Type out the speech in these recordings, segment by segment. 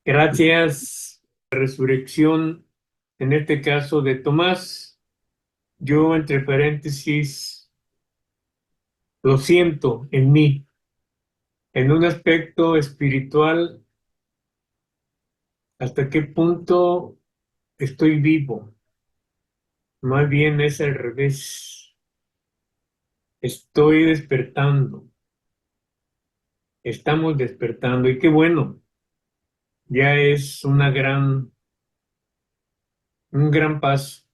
Gracias. Resurrección, en este caso de Tomás, yo entre paréntesis lo siento en mí. En un aspecto espiritual, ¿hasta qué punto estoy vivo? Más bien es al revés. Estoy despertando. Estamos despertando. Y qué bueno, ya es un gran paso.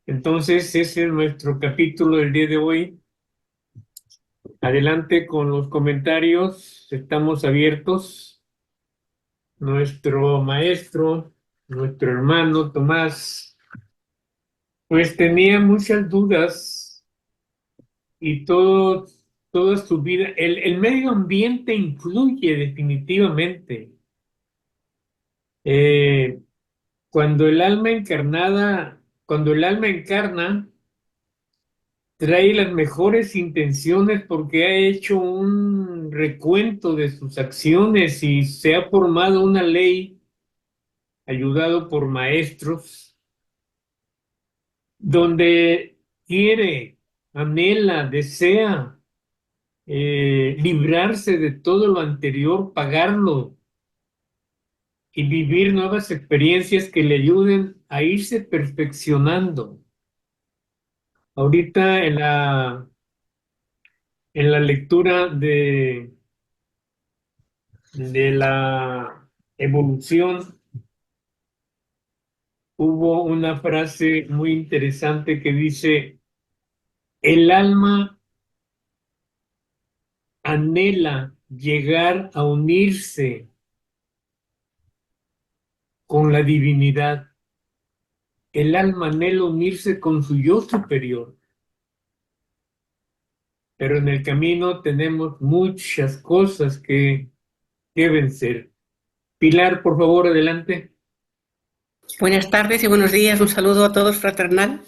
Entonces, ese es nuestro capítulo del día de hoy. Adelante con los comentarios, estamos abiertos. Nuestro maestro, nuestro hermano Tomás, pues tenía muchas dudas y toda su vida. El medio ambiente influye definitivamente. Eh, cuando el alma encarna, trae las mejores intenciones porque ha hecho un recuento de sus acciones y se ha formado una ley, ayudado por maestros, donde quiere, anhela, desea librarse de todo lo anterior, pagarlo y vivir nuevas experiencias que le ayuden a irse perfeccionando. Ahorita en la lectura de la evolución, hubo una frase muy interesante que dice, el alma anhela llegar a unirse con la divinidad. El alma anhela unirse con su yo superior, pero en el camino tenemos muchas cosas que vencer. Pilar, por favor, adelante. Buenas tardes y buenos días. Un saludo a todos fraternal.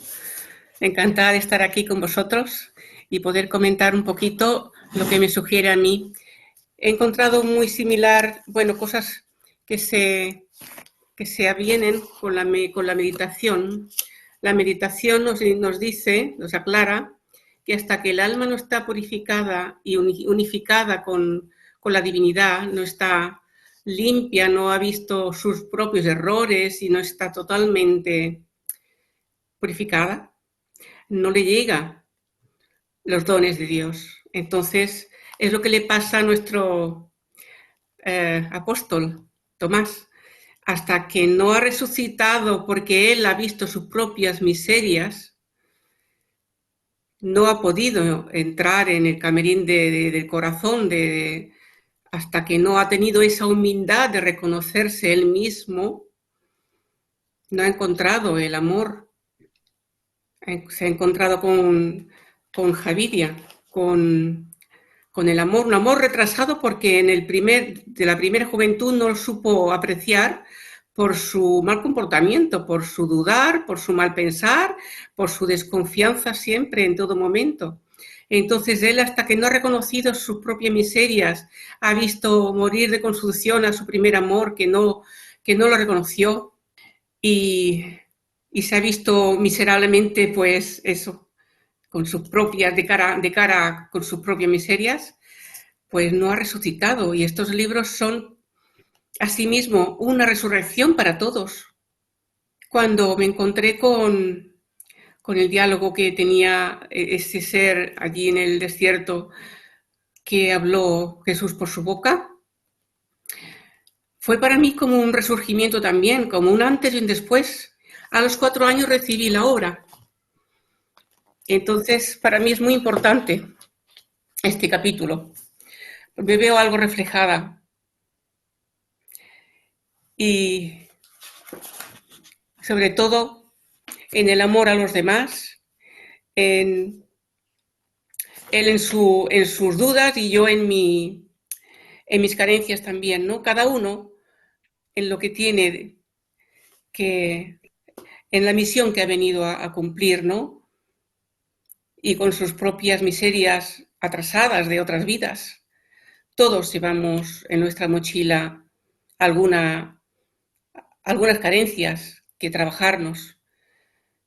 Encantada de estar aquí con vosotros y poder comentar un poquito lo que me sugiere a mí. He encontrado muy similar, cosas que se avienen con la meditación. La meditación nos dice, nos aclara, que hasta que el alma no está purificada y unificada con la divinidad, no está limpia, no ha visto sus propios errores y no está totalmente purificada, no le llega los dones de Dios. Entonces, es lo que le pasa a nuestro apóstol Tomás. Hasta que no ha resucitado porque él ha visto sus propias miserias, no ha podido entrar en el camerín del corazón, hasta que no ha tenido esa humildad de reconocerse él mismo, no ha encontrado el amor. Se ha encontrado con Javiria, con el amor, un amor retrasado porque de la primera juventud no lo supo apreciar por su mal comportamiento, por su dudar, por su mal pensar, por su desconfianza siempre, en todo momento. Entonces él, hasta que no ha reconocido sus propias miserias, ha visto morir de consución a su primer amor, que no lo reconoció, y, y se ha visto miserablemente, pues eso, con sus propias, de cara con sus propias miserias, pues no ha resucitado. Y estos libros son asimismo una resurrección para todos. Cuando me encontré con el diálogo que tenía ese ser allí en el desierto que habló Jesús por su boca, fue para mí como un resurgimiento también, como un antes y un después. A los 4 años recibí la obra. Entonces, para mí es muy importante este capítulo. Me veo algo reflejada. Y sobre todo en el amor a los demás, él en sus dudas y yo en mis carencias también, ¿no? Cada uno en lo que tiene en la misión que ha venido a cumplir, ¿no? Y con sus propias miserias atrasadas de otras vidas. Todos llevamos en nuestra mochila algunas carencias que trabajarnos.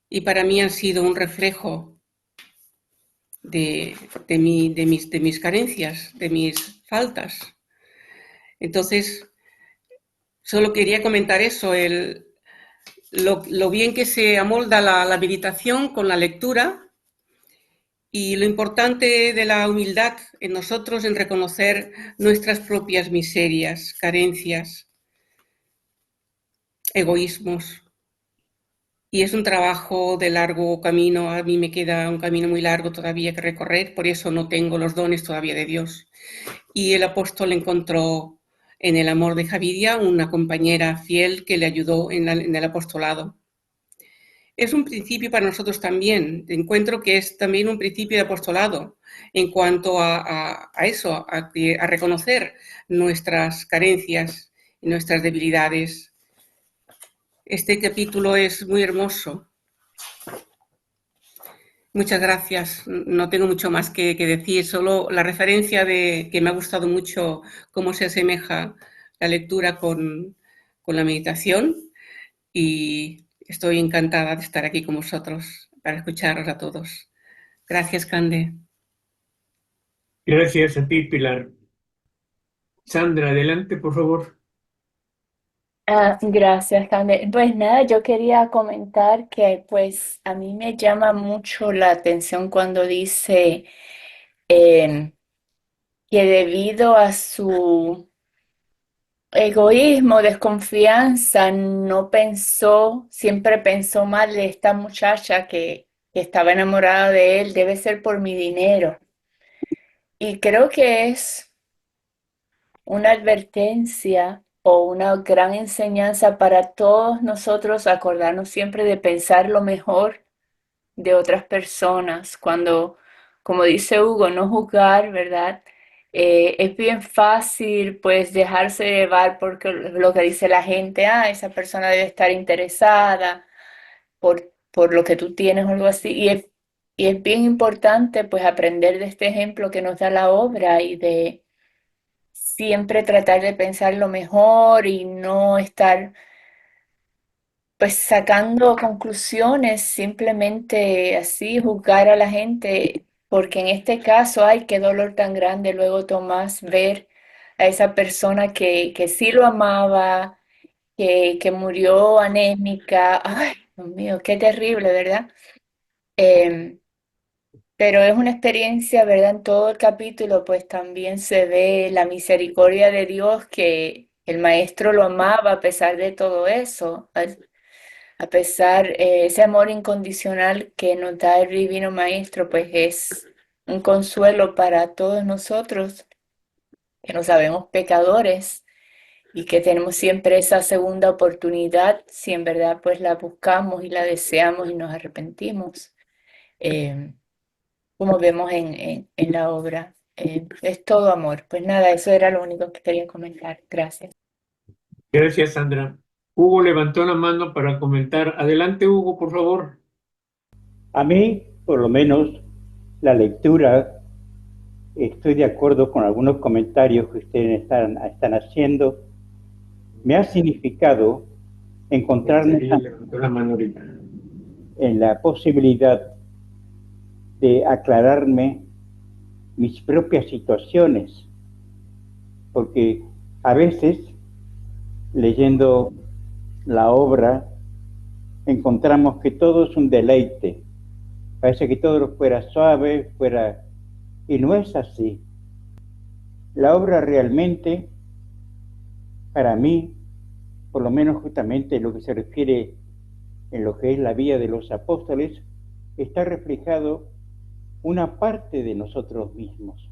Y para mí han sido un reflejo de mis carencias, de mis faltas. Entonces, solo quería comentar eso, lo bien que se amolda la meditación con la lectura y lo importante de la humildad en nosotros en reconocer nuestras propias miserias, carencias, egoísmos. Y es un trabajo de largo camino, a mí me queda un camino muy largo todavía que recorrer, por eso no tengo los dones todavía de Dios. Y el apóstol encontró en el amor de Javiria una compañera fiel que le ayudó en el apostolado. Es un principio para nosotros también. Encuentro que es también un principio de apostolado en cuanto a eso, a reconocer nuestras carencias y nuestras debilidades. Este capítulo es muy hermoso. Muchas gracias. No tengo mucho más que decir, solo la referencia de que me ha gustado mucho cómo se asemeja la lectura con la meditación y estoy encantada de estar aquí con vosotros para escucharos a todos. Gracias, Cande. Gracias a ti, Pilar. Sandra, adelante, por favor. Gracias, Cande. Pues nada, yo quería comentar que pues a mí me llama mucho la atención cuando dice em, que debido a su egoísmo, desconfianza, no pensó, siempre pensó mal de esta muchacha que estaba enamorada de él, debe ser por mi dinero. Y creo que es una advertencia o una gran enseñanza para todos nosotros acordarnos siempre de pensar lo mejor de otras personas. Cuando, como dice Hugo, no juzgar, ¿verdad? Es bien fácil pues dejarse llevar porque lo que dice la gente, esa persona debe estar interesada por lo que tú tienes o algo así. Y es bien importante pues aprender de este ejemplo que nos da la obra y de siempre tratar de pensar lo mejor y no estar pues sacando conclusiones, simplemente así juzgar a la gente, porque en este caso, ay, qué dolor tan grande luego Tomás ver a esa persona que sí lo amaba, que murió anémica, ay, Dios mío, qué terrible, ¿verdad? Em, pero es una experiencia, ¿verdad? En todo el capítulo, pues también se ve la misericordia de Dios que el maestro lo amaba a pesar de todo eso, a pesar ese amor incondicional que nos da el divino maestro, pues es un consuelo para todos nosotros que nos sabemos pecadores y que tenemos siempre esa segunda oportunidad si en verdad pues la buscamos y la deseamos y nos arrepentimos. Eh, como vemos en la obra. Es todo amor. Pues nada, eso era lo único que quería comentar. Gracias. Gracias, Sandra. Hugo levantó la mano para comentar. Adelante, Hugo, por favor. A mí, por lo menos, la lectura, estoy de acuerdo con algunos comentarios que ustedes están haciendo, me ha significado encontrarme Ella levantó la mano ahorita. en la posibilidad de aclararme mis propias situaciones, porque a veces, leyendo la obra, encontramos que todo es un deleite, parece que todo fuera suave, y no es así. La obra realmente, para mí, por lo menos justamente en lo que se refiere en lo que es la vida de los apóstoles, está reflejado una parte de nosotros mismos,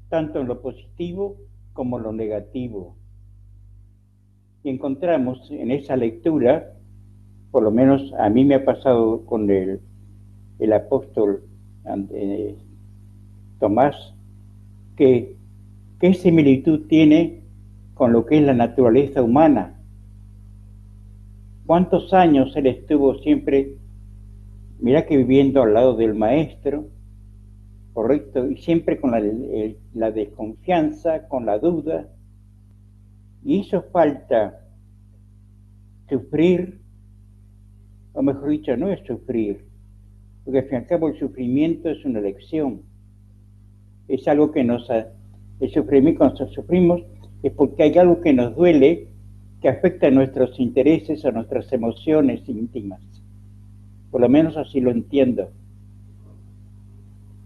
tanto en lo positivo como en lo negativo. Y encontramos en esa lectura, por lo menos a mí me ha pasado con el apóstol Tomás, que qué similitud tiene con lo que es la naturaleza humana. ¿Cuántos años él estuvo siempre, mira que viviendo al lado del maestro, correcto? Y siempre con la desconfianza, con la duda. Y hizo falta sufrir, o mejor dicho, no es sufrir, porque al fin y al cabo el sufrimiento es una elección, es algo que el sufrimiento, cuando sufrimos es porque hay algo que nos duele, que afecta a nuestros intereses, a nuestras emociones íntimas. Por lo menos así lo entiendo.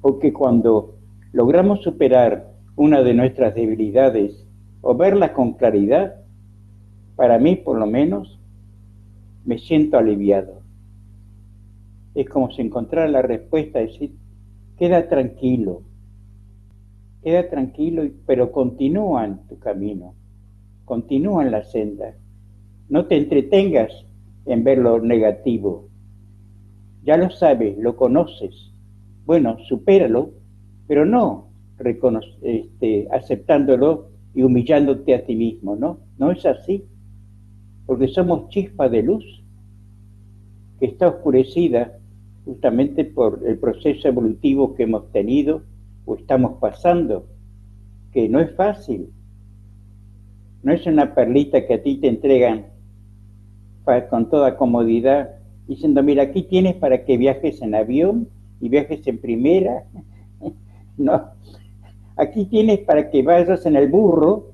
Porque cuando logramos superar una de nuestras debilidades o verla con claridad, para mí por lo menos me siento aliviado. Es como si encontrara la respuesta, es decir, queda tranquilo, pero continúa en tu camino, continúa en la senda. No te entretengas en ver lo negativo. Ya lo sabes, lo conoces. Bueno, supéralo, pero no aceptándolo y humillándote a ti mismo, ¿no? No es así, porque somos chispa de luz que está oscurecida justamente por el proceso evolutivo que hemos tenido o estamos pasando, que no es fácil. No es una perlita que a ti te entregan con toda comodidad, diciendo, mira, aquí tienes para que viajes en avión y viajes en primera. No, aquí tienes para que vayas en el burro,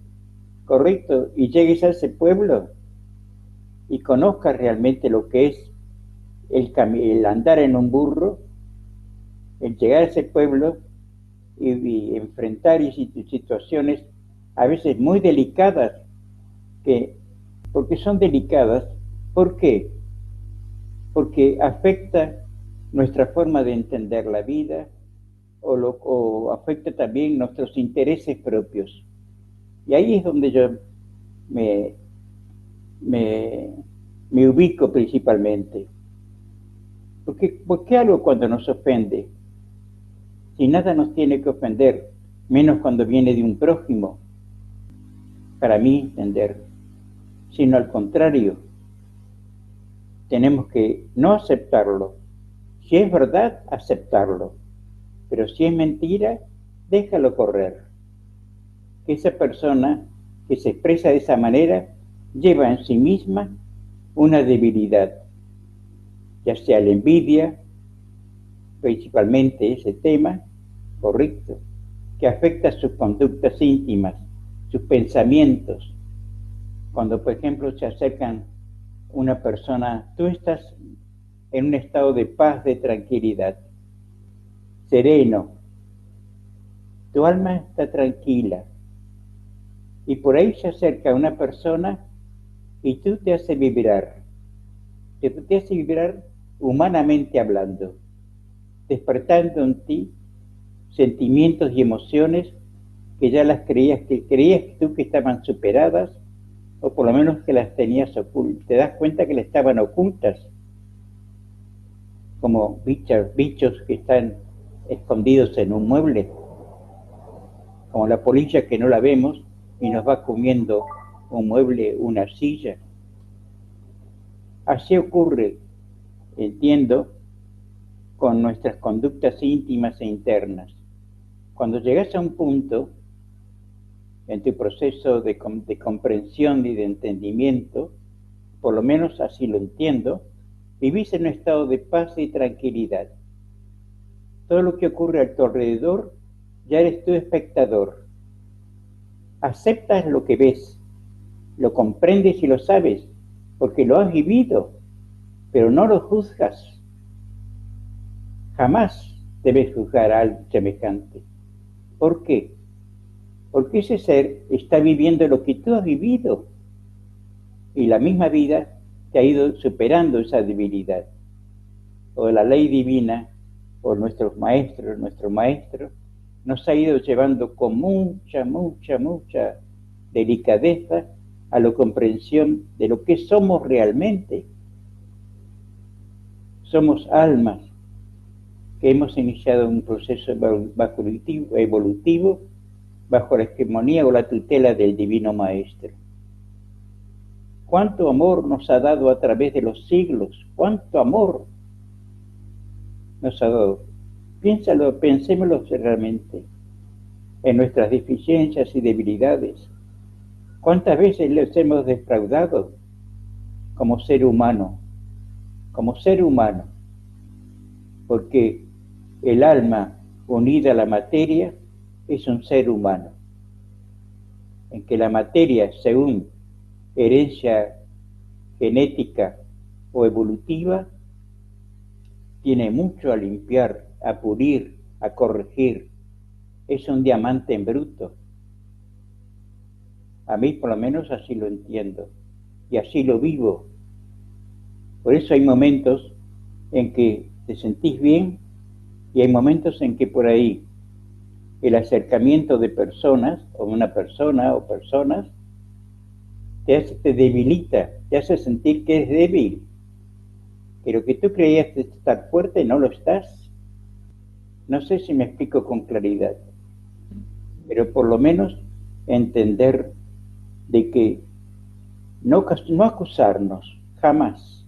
correcto, y llegues a ese pueblo y conozcas realmente lo que es el andar en un burro, el llegar a ese pueblo y enfrentar situaciones a veces muy delicadas, porque son delicadas. ¿Por qué? Porque afecta nuestra forma de entender la vida o afecta también nuestros intereses propios. Y ahí es donde yo me ubico principalmente. ¿Por qué algo cuando nos ofende? Si nada nos tiene que ofender, menos cuando viene de un prójimo, para mí entender, sino al contrario, tenemos que no aceptarlo. Si es verdad, aceptarlo, pero si es mentira, déjalo correr. Que esa persona que se expresa de esa manera lleva en sí misma una debilidad, ya sea la envidia, principalmente ese tema, correcto, que afecta sus conductas íntimas, sus pensamientos. Cuando, por ejemplo, se acercan una persona, tú estás en un estado de paz, de tranquilidad, sereno, tu alma está tranquila, y por ahí se acerca una persona y tú te hace vibrar, humanamente hablando, despertando en ti sentimientos y emociones que ya las creías tú que estaban superadas, o por lo menos que las tenías ocultas. Te das cuenta que le estaban ocultas, como bichos que están escondidos en un mueble, como la polilla que no la vemos y nos va comiendo un mueble, una silla. Así ocurre, entiendo, con nuestras conductas íntimas e internas. Cuando llegas a un punto en tu proceso de comprensión y de entendimiento, por lo menos así lo entiendo, vivís en un estado de paz y tranquilidad. Todo lo que ocurre a tu alrededor, ya eres tu espectador. Aceptas lo que ves, lo comprendes y lo sabes, porque lo has vivido, pero no lo juzgas. Jamás debes juzgar a alguien semejante. ¿Por qué? Porque ese ser está viviendo lo que tú has vivido y la misma vida te ha ido superando esa debilidad. O la ley divina, o nuestro maestro, nos ha ido llevando con mucha delicadeza a la comprensión de lo que somos realmente. Somos almas que hemos iniciado un proceso evolutivo bajo la hegemonía o la tutela del Divino Maestro. ¿Cuánto amor nos ha dado a través de los siglos? ¿Cuánto amor nos ha dado? Pensémoslo realmente en nuestras deficiencias y debilidades. ¿Cuántas veces los hemos defraudado como ser humano? Como ser humano. Porque el alma unida a la materia es un ser humano. En que la materia, según herencia genética o evolutiva, tiene mucho a limpiar, a pulir, a corregir. Es un diamante en bruto. A mí por lo menos así lo entiendo y así lo vivo. Por eso hay momentos en que te sentís bien y hay momentos en que por ahí el acercamiento de personas, o una persona o personas, te debilita, te hace sentir que eres débil, que lo que tú creías estar fuerte no lo estás. No sé si me explico con claridad, pero por lo menos entender de que no acusarnos jamás,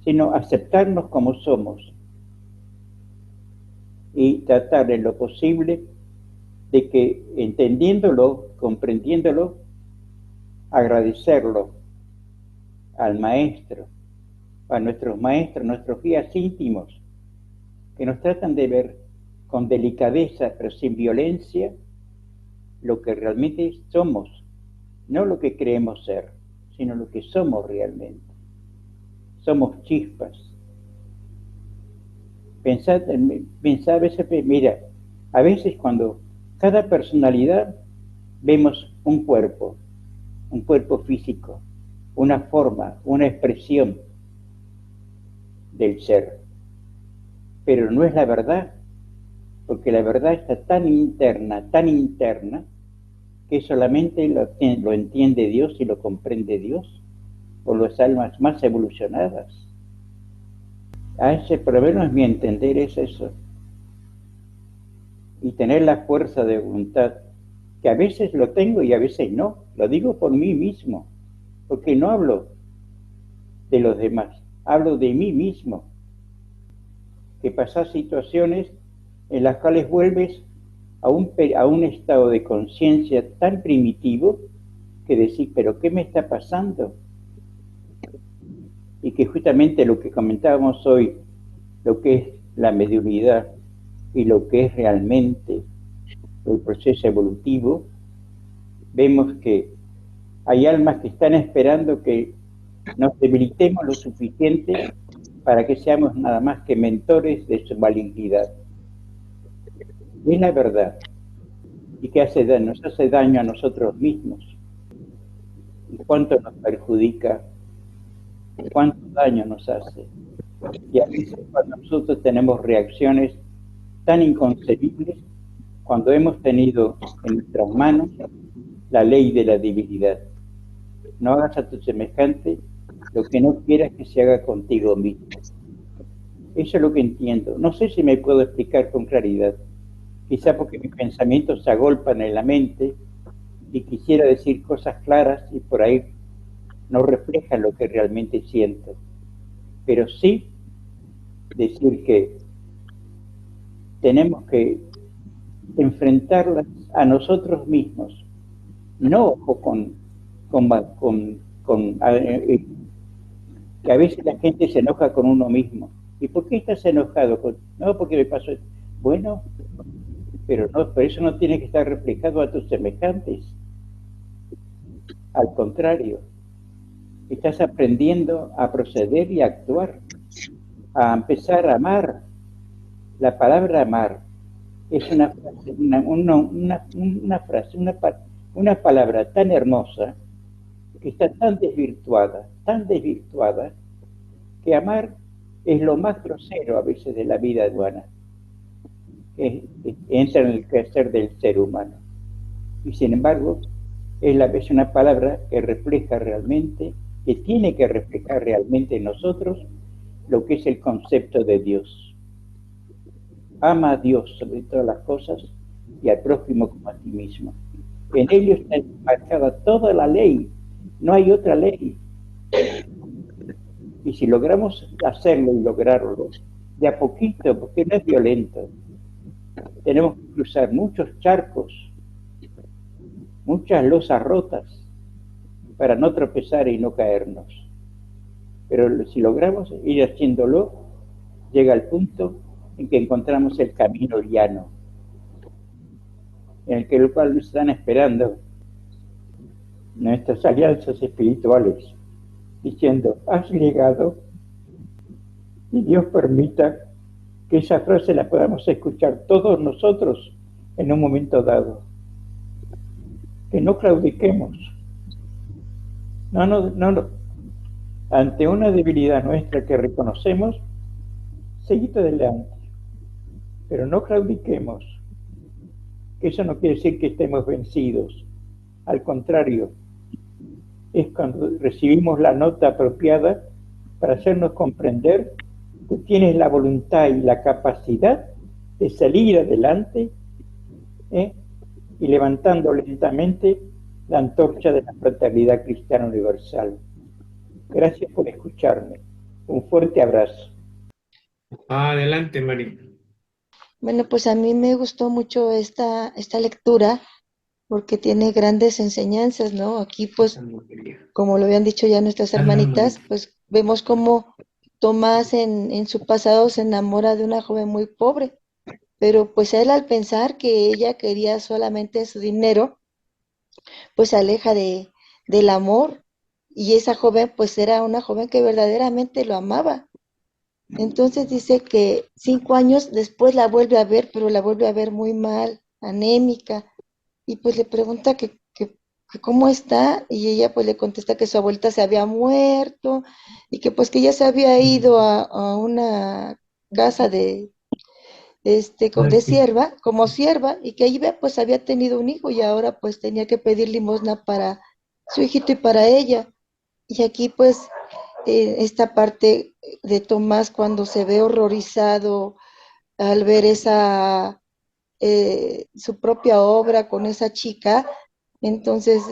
sino aceptarnos como somos y tratar en lo posible de que entendiéndolo, comprendiéndolo, agradecerlo al maestro, a nuestros maestros, nuestros guías íntimos, que nos tratan de ver con delicadeza, pero sin violencia, lo que realmente somos, no lo que creemos ser, sino lo que somos realmente. Somos chispas. Pensad a veces, mira, a veces cuando cada personalidad vemos un cuerpo físico, una forma, una expresión del ser, pero no es la verdad, porque la verdad está tan interna, que solamente lo entiende Dios y lo comprende Dios, o las almas más evolucionadas. A ese, por lo menos mi entender es eso. Y tener la fuerza de voluntad, que a veces lo tengo y a veces no, lo digo por mí mismo, porque no hablo de los demás, hablo de mí mismo, que pasas situaciones en las cuales vuelves a un estado de conciencia tan primitivo que decís, pero ¿qué me está pasando? Y que justamente lo que comentábamos hoy, lo que es la mediunidad y lo que es realmente el proceso evolutivo, vemos que hay almas que están esperando que nos debilitemos lo suficiente para que seamos nada más que mentores de su malignidad. Es la verdad. Y que nos hace daño a nosotros mismos. Y cuánto nos perjudica, cuánto daño nos hace. Y a veces cuando nosotros tenemos reacciones tan inconcebibles, cuando hemos tenido en nuestras manos la ley de la divinidad. No hagas a tu semejante lo que no quieras que se haga contigo mismo. Eso es lo que entiendo. No sé si me puedo explicar con claridad. Quizá porque mis pensamientos se agolpan en la mente y quisiera decir cosas claras y por ahí no reflejan lo que realmente siento. Pero sí decir que tenemos que enfrentarlas a nosotros mismos, no que a veces la gente se enoja con uno mismo. ¿Y por qué estás enojado? No, porque me pasó esto. Bueno, pero eso no tiene que estar reflejado a tus semejantes. Al contrario, estás aprendiendo a proceder y a actuar, a empezar a amar. La palabra amar es una palabra tan hermosa que está tan desvirtuada, que amar es lo más grosero a veces de la vida humana. Entra en el quehacer del ser humano. Y sin embargo, es una palabra que refleja realmente, que tiene que reflejar realmente en nosotros lo que es el concepto de Dios. Ama a Dios sobre todas las cosas y al prójimo como a ti mismo. En ello está marcada toda la ley, no hay otra ley. Y si logramos hacerlo y lograrlo, de a poquito, porque no es violento, tenemos que cruzar muchos charcos muchas losas rotas para no tropezar y no caernos. Pero si logramos ir haciéndolo, llega el punto en que encontramos el camino llano, en el que lo cual nos están esperando nuestras alianzas espirituales, diciendo, has llegado, y Dios permita que esa frase la podamos escuchar todos nosotros en un momento dado. Que no claudiquemos. No. Ante una debilidad nuestra que reconocemos, seguid adelante. Pero no claudiquemos. Que eso no quiere decir que estemos vencidos. Al contrario, es cuando recibimos la nota apropiada para hacernos comprender que tienes la voluntad y la capacidad de salir adelante, y levantando lentamente la antorcha de la fraternidad cristiana universal. Gracias por escucharme. Un fuerte abrazo. Adelante, María. Bueno, pues a mí me gustó mucho esta lectura porque tiene grandes enseñanzas, ¿no? Aquí, pues, como lo habían dicho ya nuestras hermanitas, pues vemos cómo Tomás en su pasado se enamora de una joven muy pobre, pero pues él al pensar que ella quería solamente su dinero, pues se aleja del amor, y esa joven pues era una joven que verdaderamente lo amaba. Entonces dice que 5 años después la vuelve a ver, pero la vuelve a ver muy mal, anémica, y pues le pregunta que cómo está, y ella pues le contesta que su abuelita se había muerto, y que pues que ella se había ido a una casa de sierva, como sierva, y que ahí pues había tenido un hijo y ahora pues tenía que pedir limosna para su hijito y para ella. Y aquí pues esta parte de Tomás cuando se ve horrorizado al ver su propia obra con esa chica, entonces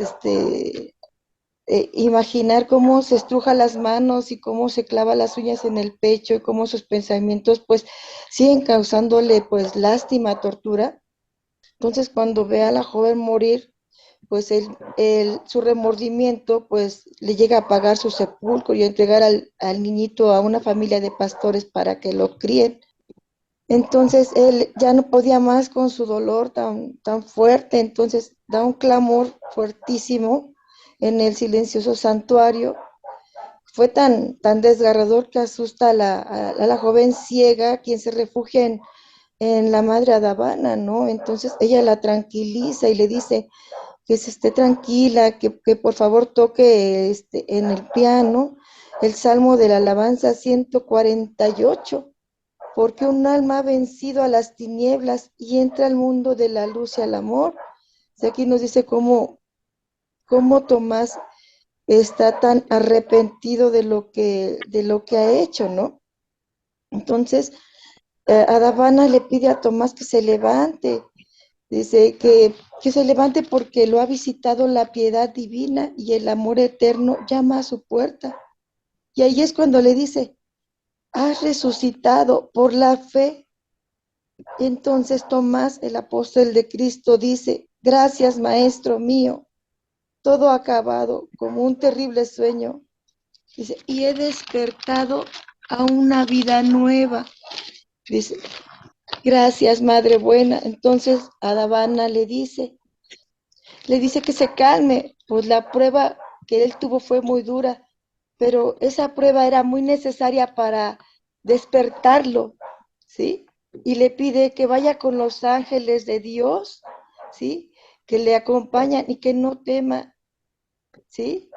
imaginar cómo se estruja las manos y cómo se clava las uñas en el pecho y cómo sus pensamientos pues siguen causándole pues lástima, tortura. Entonces cuando ve a la joven morir, pues su remordimiento pues le llega a pagar su sepulcro y a entregar al niñito a una familia de pastores para que lo críen. Entonces él ya no podía más con su dolor tan fuerte, entonces da un clamor fuertísimo en el silencioso santuario. Fue tan desgarrador que asusta a la joven ciega, quien se refugia en la madre Adavana, ¿no? Entonces ella la tranquiliza y le dice que se esté tranquila, que por favor toque en el piano el Salmo de la Alabanza 148, porque un alma ha vencido a las tinieblas y entra al mundo de la luz y al amor. O aquí nos dice cómo Tomás está tan arrepentido de lo que ha hecho, ¿no? Entonces, Adavana le pide a Tomás que se levante, dice que se levante porque lo ha visitado la piedad divina y el amor eterno llama a su puerta. Y ahí es cuando le dice, has resucitado por la fe. Entonces Tomás, el apóstol de Cristo, dice, gracias, maestro mío, todo ha acabado como un terrible sueño. Dice, y he despertado a una vida nueva. Dice, gracias, madre buena. Entonces Adavana le dice que se calme, pues la prueba que él tuvo fue muy dura, pero esa prueba era muy necesaria para despertarlo, ¿sí? Y le pide que vaya con los ángeles de Dios, ¿sí? Que le acompañan y que no tema, ¿sí?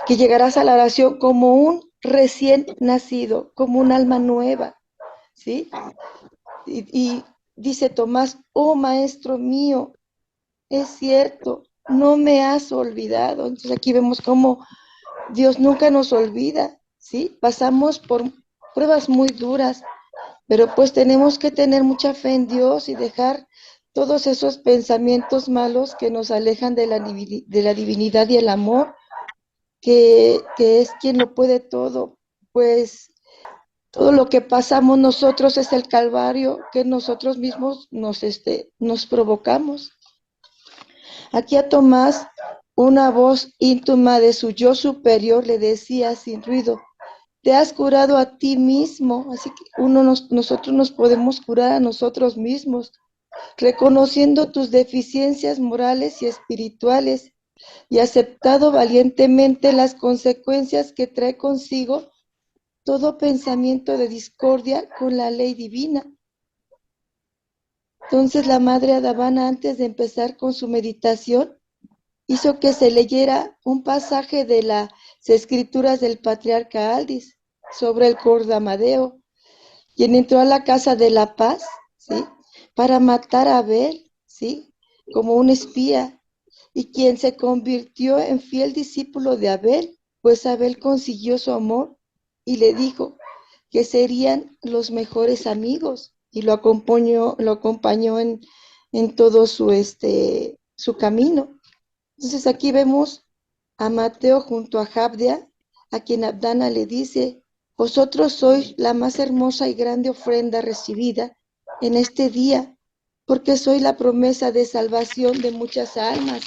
Que llegarás a la oración como un recién nacido, como un alma nueva, ¿sí? Y dice Tomás, oh maestro mío, es cierto, no me has olvidado. Entonces aquí vemos cómo Dios nunca nos olvida, ¿sí? Pasamos por pruebas muy duras, pero pues tenemos que tener mucha fe en Dios y dejar todos esos pensamientos malos que nos alejan de la divinidad y el amor, que es quien lo puede todo. Pues todo lo que pasamos nosotros es el calvario que nosotros mismos nos provocamos. Aquí a Tomás, una voz íntima de su yo superior le decía sin ruido, te has curado a ti mismo, así que nosotros nos podemos curar a nosotros mismos, reconociendo tus deficiencias morales y espirituales y aceptado valientemente las consecuencias que trae consigo todo pensamiento de discordia con la ley divina. Entonces la madre Adavana, antes de empezar con su meditación, hizo que se leyera un pasaje de las escrituras del patriarca Aldis sobre el Cordamadeo, quien entró a la casa de la paz, ¿sí? Para matar a Abel, ¿sí? Como un espía, y quien se convirtió en fiel discípulo de Abel, pues Abel consiguió su amor y le dijo que serían los mejores amigos y lo acompañó en todo su camino. Entonces aquí vemos a Mateo junto a Jabdia, a quien Abdana le dice, vosotros sois la más hermosa y grande ofrenda recibida en este día, porque sois la promesa de salvación de muchas almas.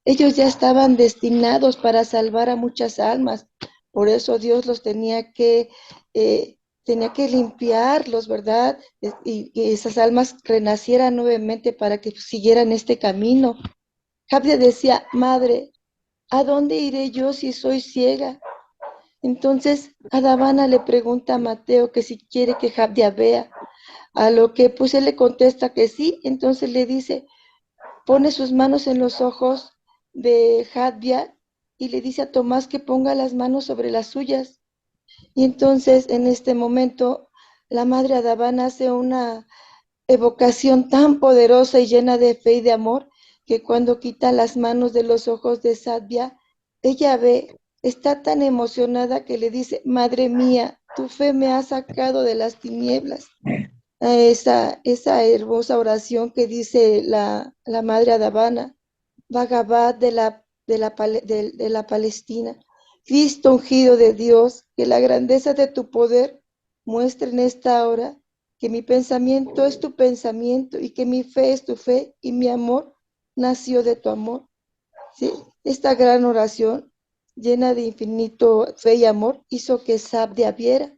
Ellos ya estaban destinados para salvar a muchas almas, por eso Dios los tenía que limpiarlos, ¿verdad? Y esas almas renacieran nuevamente para que siguieran este camino. Jabdia decía, madre, ¿a dónde iré yo si soy ciega? Entonces Adavana le pregunta a Mateo que si quiere que Jabdia vea, a lo que pues él le contesta que sí, entonces le dice, pone sus manos en los ojos de Jabdia y le dice a Tomás que ponga las manos sobre las suyas. Y entonces en este momento la madre Adavana hace una evocación tan poderosa y llena de fe y de amor que cuando quita las manos de los ojos de Sadvia, ella ve, está tan emocionada que le dice, madre mía, tu fe me ha sacado de las tinieblas. Esa hermosa oración que dice la madre Adavana, Bhagavad de la Palestina. Cristo ungido de Dios, que la grandeza de tu poder muestre en esta hora que mi pensamiento es tu pensamiento y que mi fe es tu fe y mi amor nació de tu amor. ¿Sí? Esta gran oración llena de infinito fe y amor hizo que Sabdia viera.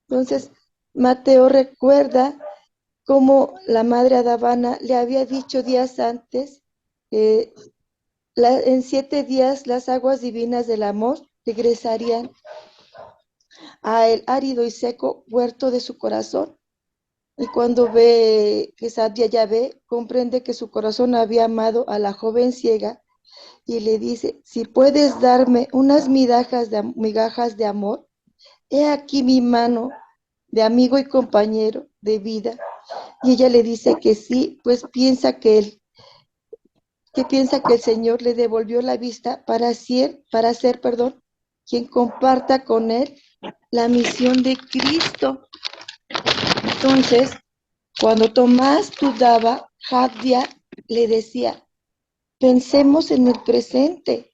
Entonces, Mateo recuerda cómo la madre Adavana le había dicho días antes que en 7 días las aguas divinas del amor regresarían a el árido y seco huerto de su corazón. Y cuando ve que Sadia ya ve, comprende que su corazón había amado a la joven ciega y le dice, si puedes darme unas migajas de amor, he aquí mi mano de amigo y compañero de vida. Y ella le dice que sí, pues piensa que el Señor le devolvió la vista para ser, quien comparta con él la misión de Cristo. Entonces, cuando Tomás dudaba, Jabdia le decía, pensemos en el presente.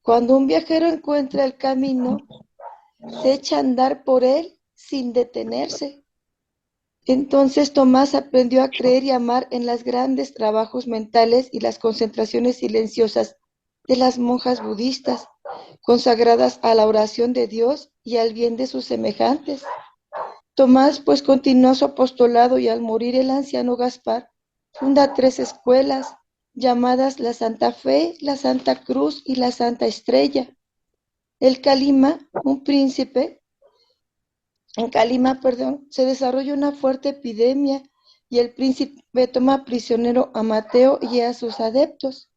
Cuando un viajero encuentra el camino, se echa a andar por él sin detenerse. Entonces Tomás aprendió a creer y amar en los grandes trabajos mentales y las concentraciones silenciosas de las monjas budistas, consagradas a la oración de Dios y al bien de sus semejantes. Tomás pues continuó su apostolado y al morir el anciano Gaspar funda 3 escuelas llamadas la Santa Fe, la Santa Cruz y la Santa Estrella. El Calima, un príncipe, en Calima, se desarrolla una fuerte epidemia y el príncipe toma prisionero a Mateo y a sus adeptos.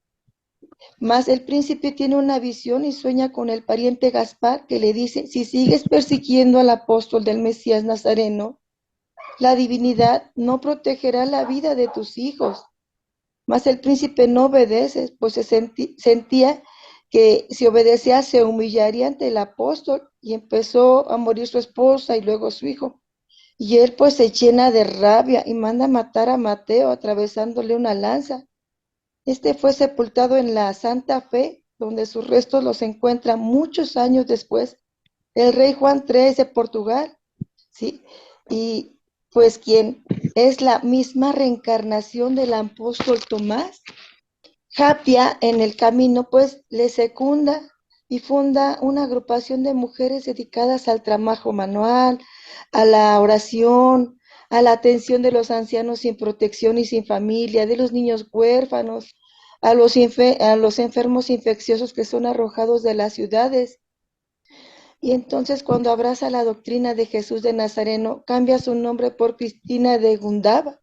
Mas el príncipe tiene una visión y sueña con el pariente Gaspar que le dice, si sigues persiguiendo al apóstol del Mesías Nazareno, la divinidad no protegerá la vida de tus hijos. Mas el príncipe no obedece, pues sentía que si obedecía se humillaría ante el apóstol y empezó a morir su esposa y luego su hijo. Y él pues se llena de rabia y manda matar a Mateo atravesándole una lanza. Este fue sepultado en la Santa Fe, donde sus restos los encuentra muchos años después el rey Juan III de Portugal, ¿sí? Y pues quien es la misma reencarnación del apóstol Tomás. Japia en el camino pues le secunda y funda una agrupación de mujeres dedicadas al trabajo manual, a la oración, a la atención de los ancianos sin protección y sin familia, de los niños huérfanos, a los enfermos infecciosos que son arrojados de las ciudades. Y entonces cuando abraza la doctrina de Jesús de Nazareno, cambia su nombre por Cristina de Gundaba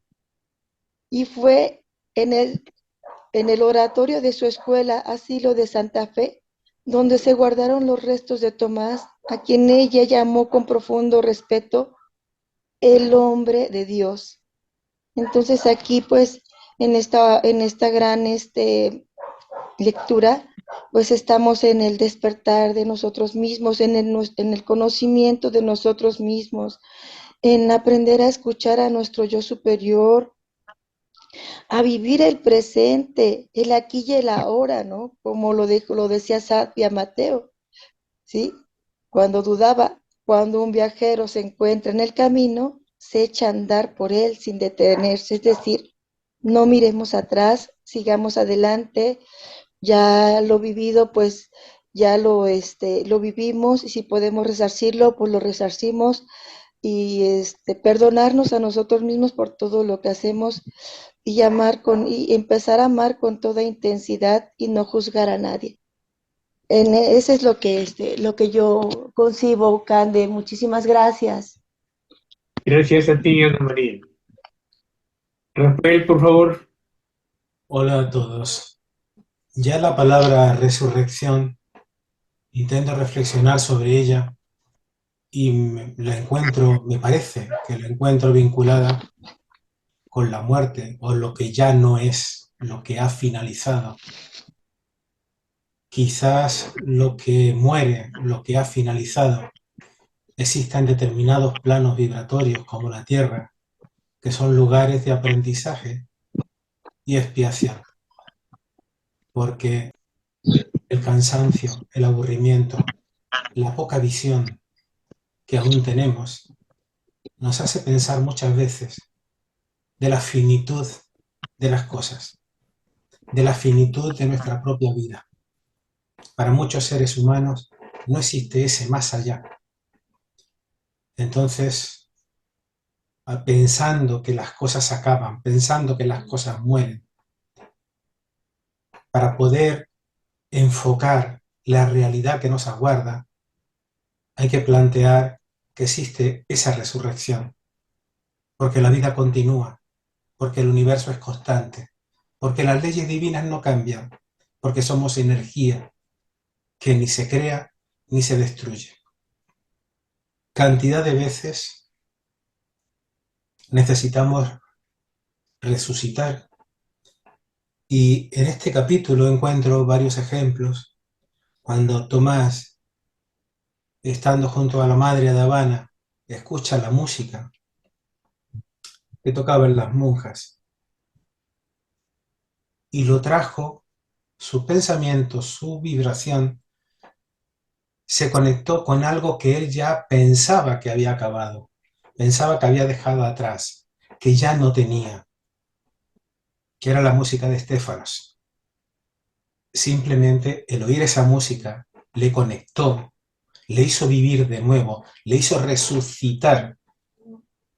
y fue en el oratorio de su escuela, Asilo de Santa Fe, donde se guardaron los restos de Tomás, a quien ella llamó con profundo respeto el hombre de Dios. Entonces aquí pues en esta gran lectura, pues estamos en el despertar de nosotros mismos, en el conocimiento de nosotros mismos, en aprender a escuchar a nuestro yo superior, a vivir el presente, el aquí y el ahora, ¿no? Como lo decía Sapia Mateo, ¿sí? Cuando dudaba, cuando un viajero se encuentra en el camino, se echa a andar por él sin detenerse, es decir, no miremos atrás, sigamos adelante, ya lo vivido, pues ya lo vivimos y si podemos resarcirlo, pues lo resarcimos y perdonarnos a nosotros mismos por todo lo que hacemos y empezar a amar con toda intensidad y no juzgar a nadie. Ese es lo que yo concibo, Cande. Muchísimas gracias. Gracias a ti, Ana María. Rafael, por favor. Hola a todos. Ya la palabra resurrección, intento reflexionar sobre ella y me parece que la encuentro vinculada con la muerte o lo que ya no es, lo que ha finalizado. Quizás lo que muere, lo que ha finalizado, exista en determinados planos vibratorios como la Tierra, que son lugares de aprendizaje y expiación, porque el cansancio, el aburrimiento, la poca visión que aún tenemos, nos hace pensar muchas veces de la finitud de las cosas, de la finitud de nuestra propia vida. Para muchos seres humanos no existe ese más allá. Entonces, pensando que las cosas acaban, pensando que las cosas mueren, para poder enfocar la realidad que nos aguarda, hay que plantear que existe esa resurrección, porque la vida continúa, porque el universo es constante, porque las leyes divinas no cambian, porque somos energía que ni se crea ni se destruye. Cantidad de veces necesitamos resucitar y en este capítulo encuentro varios ejemplos cuando Tomás, estando junto a la madre de Habana, escucha la música que tocaban las monjas y lo trajo, su pensamiento, su vibración, se conectó con algo que él ya pensaba que había acabado, pensaba que había dejado atrás, que ya no tenía, que era la música de Estéfanos. Simplemente el oír esa música le conectó, le hizo vivir de nuevo, le hizo resucitar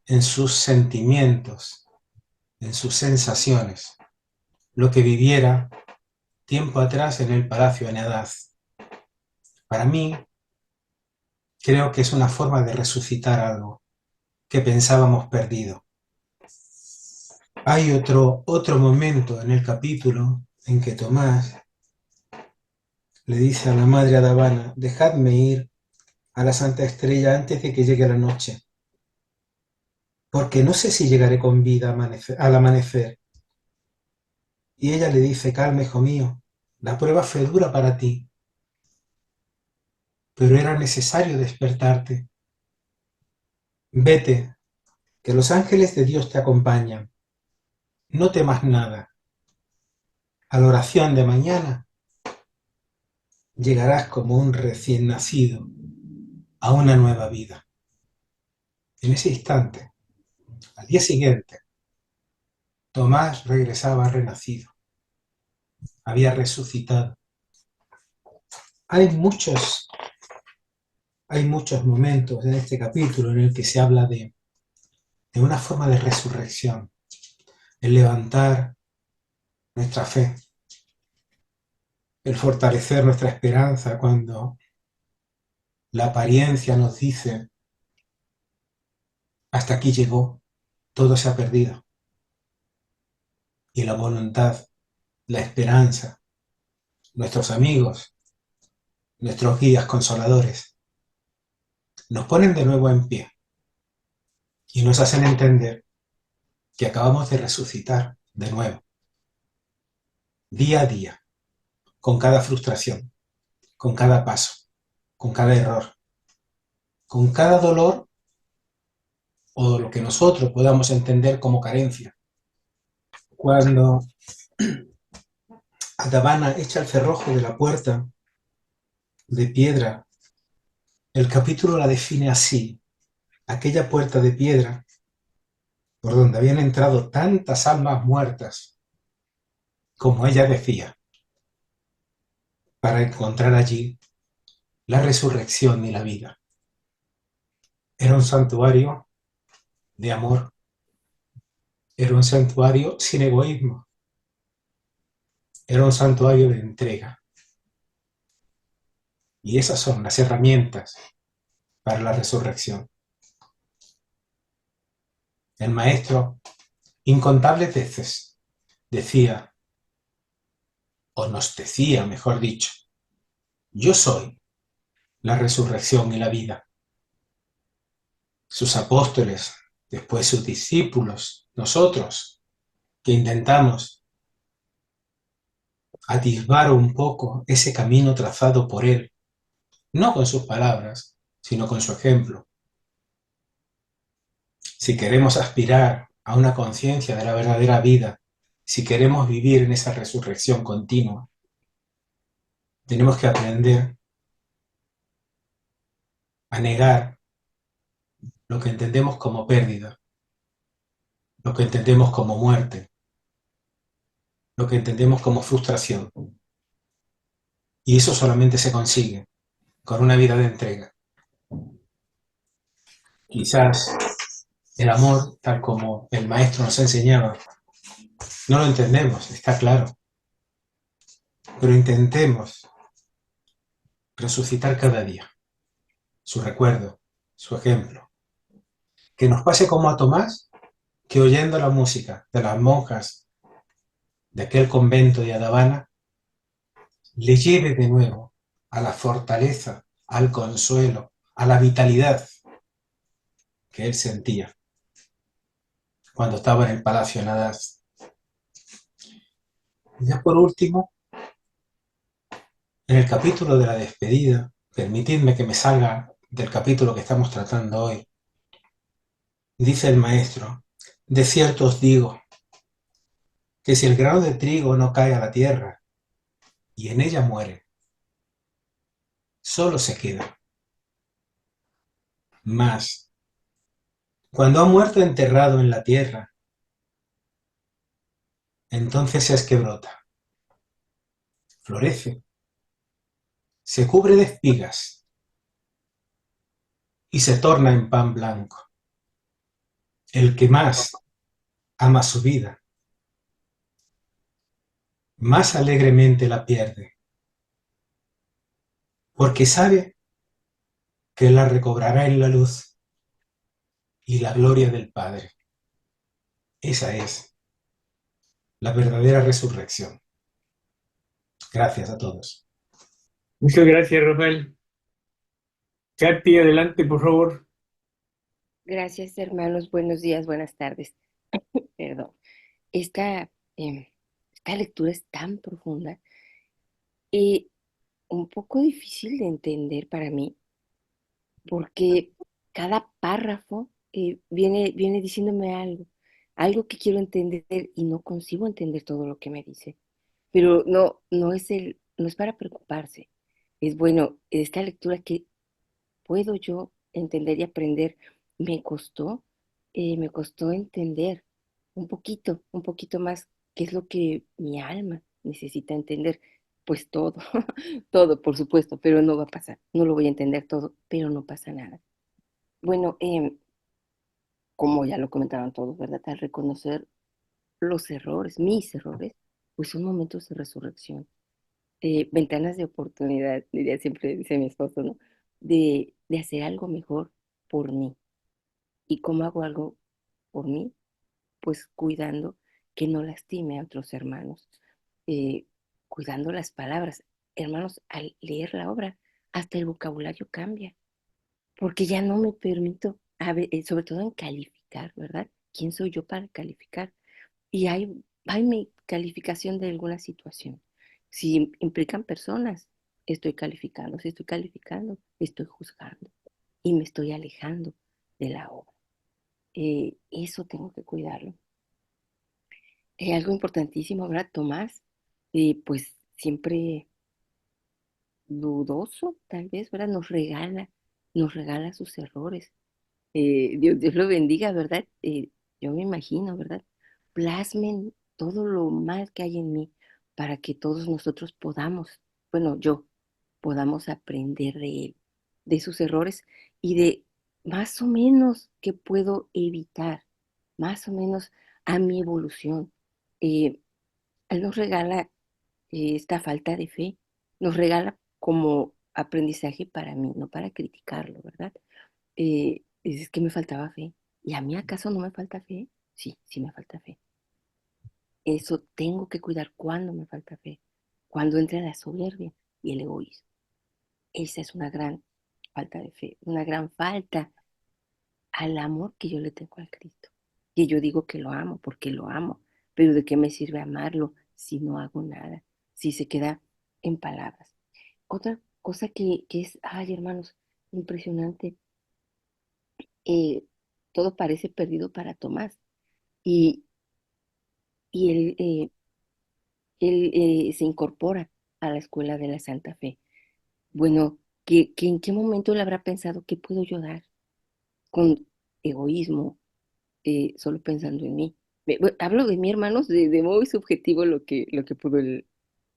en sus sentimientos, en sus sensaciones, lo que viviera tiempo atrás en el Palacio de Añadaz. Para mí, creo que es una forma de resucitar algo que pensábamos perdido. Hay otro momento en el capítulo en que Tomás le dice a la madre de Habana: dejadme ir a la Santa Estrella antes de que llegue la noche, porque no sé si llegaré con vida al amanecer. Y ella le dice: calma, hijo mío, la prueba fue dura para ti, pero era necesario despertarte. Vete, que los ángeles de Dios te acompañan. No temas nada. A la oración de mañana llegarás como un recién nacido a una nueva vida. En ese instante, al día siguiente, Tomás regresaba renacido había resucitado. Hay muchos momentos en este capítulo en el que se habla de una forma de resurrección, el levantar nuestra fe, el fortalecer nuestra esperanza cuando la apariencia nos dice, hasta aquí llegó, todo se ha perdido. Y la voluntad, la esperanza, nuestros amigos, nuestros guías consoladores, nos ponen de nuevo en pie y nos hacen entender que acabamos de resucitar de nuevo, día a día, con cada frustración, con cada paso, con cada error, con cada dolor o lo que nosotros podamos entender como carencia. Cuando Adavana echa el cerrojo de la puerta de piedra, el capítulo la define así: aquella puerta de piedra por donde habían entrado tantas almas muertas, como ella decía, para encontrar allí la resurrección y la vida. Era un santuario de amor, era un santuario sin egoísmo, era un santuario de entrega. Y esas son las herramientas para la resurrección. El maestro, incontables veces, decía, o nos decía, mejor dicho, yo soy la resurrección y la vida. Sus apóstoles, después sus discípulos, nosotros, que intentamos atisbar un poco ese camino trazado por él, no con sus palabras, sino con su ejemplo. Si queremos aspirar a una conciencia de la verdadera vida, si queremos vivir en esa resurrección continua, tenemos que aprender a negar lo que entendemos como pérdida, lo que entendemos como muerte, lo que entendemos como frustración. Y eso solamente se consigue con una vida de entrega. Quizás el amor, tal como el maestro nos enseñaba, no lo entendemos, está claro. Pero intentemos resucitar cada día su recuerdo, su ejemplo. Que nos pase como a Tomás, que oyendo la música de las monjas de aquel convento de Adavana, le lleve de nuevo a la fortaleza, al consuelo, a la vitalidad que él sentía cuando estaba en el Palacio Nadas. Y ya por último, en el capítulo de la despedida, permitidme que me salga del capítulo que estamos tratando hoy, dice el maestro, de cierto os digo, que si el grano de trigo no cae a la tierra y en ella muere, solo se queda. Mas, cuando ha muerto enterrado en la tierra, entonces es que brota, florece, se cubre de espigas y se torna en pan blanco. El que más ama su vida, más alegremente la pierde, porque sabe que la recobrará en la luz y la gloria del Padre. Esa es la verdadera resurrección. Gracias a todos. Muchas gracias, Rafael. Katy, adelante, por favor. Gracias, hermanos. Buenos días, buenas tardes. Perdón. Esta, esta lectura es tan profunda y un poco difícil de entender para mí, porque cada párrafo viene diciéndome algo que quiero entender y no consigo entender todo lo que me dice. Pero no es para preocuparse. Es bueno, esta lectura que puedo yo entender y aprender, me costó entender un poquito más qué es lo que mi alma necesita entender pues todo, todo, por supuesto, pero no va a pasar. No lo voy a entender todo, pero no pasa nada. Bueno, como ya lo comentaron todos, ¿verdad? Al reconocer los errores, mis errores, pues son momentos de resurrección, ventanas de oportunidad, diría siempre, dice mi esposo, ¿no? De hacer algo mejor por mí. ¿Y cómo hago algo por mí? Pues cuidando que no lastime a otros hermanos, eh, cuidando las palabras. Hermanos, al leer la obra, hasta el vocabulario cambia, porque ya no me permito, sobre todo en calificar, ¿verdad? ¿Quién soy yo para calificar? Y hay mi calificación de alguna situación. Si implican personas, estoy calificando. Si estoy calificando, estoy juzgando y me estoy alejando de la obra. Eso tengo que cuidarlo. Algo importantísimo, ¿verdad? Tomás, pues siempre dudoso, tal vez, ¿verdad? Nos regala sus errores. Dios lo bendiga, ¿verdad? Yo me imagino, ¿verdad? Plasmen todo lo mal que hay en mí para que todos nosotros podamos, bueno, yo, podamos aprender de él, de sus errores y de más o menos qué puedo evitar, más o menos a mi evolución. Eh, Él nos regala esta falta de fe, nos regala como aprendizaje para mí, no para criticarlo, ¿verdad? Es que me faltaba fe. ¿Y a mí acaso no me falta fe? Sí, sí me falta fe. Eso tengo que cuidar cuando me falta fe, cuando entra la soberbia y el egoísmo. Esa es una gran falta de fe, una gran falta al amor que yo le tengo al Cristo. Que yo digo que lo amo porque lo amo, pero ¿de qué me sirve amarlo si no hago nada? Si se queda en palabras. Otra cosa que es, ay hermanos, impresionante, eh, todo parece perdido para Tomás y, y él se incorpora a la escuela de la Santa Fe. Bueno, ¿en qué momento él habrá pensado qué puedo yo dar con egoísmo, solo pensando en mí? Bueno, hablo de mí, hermanos, de muy subjetivo lo que pudo él,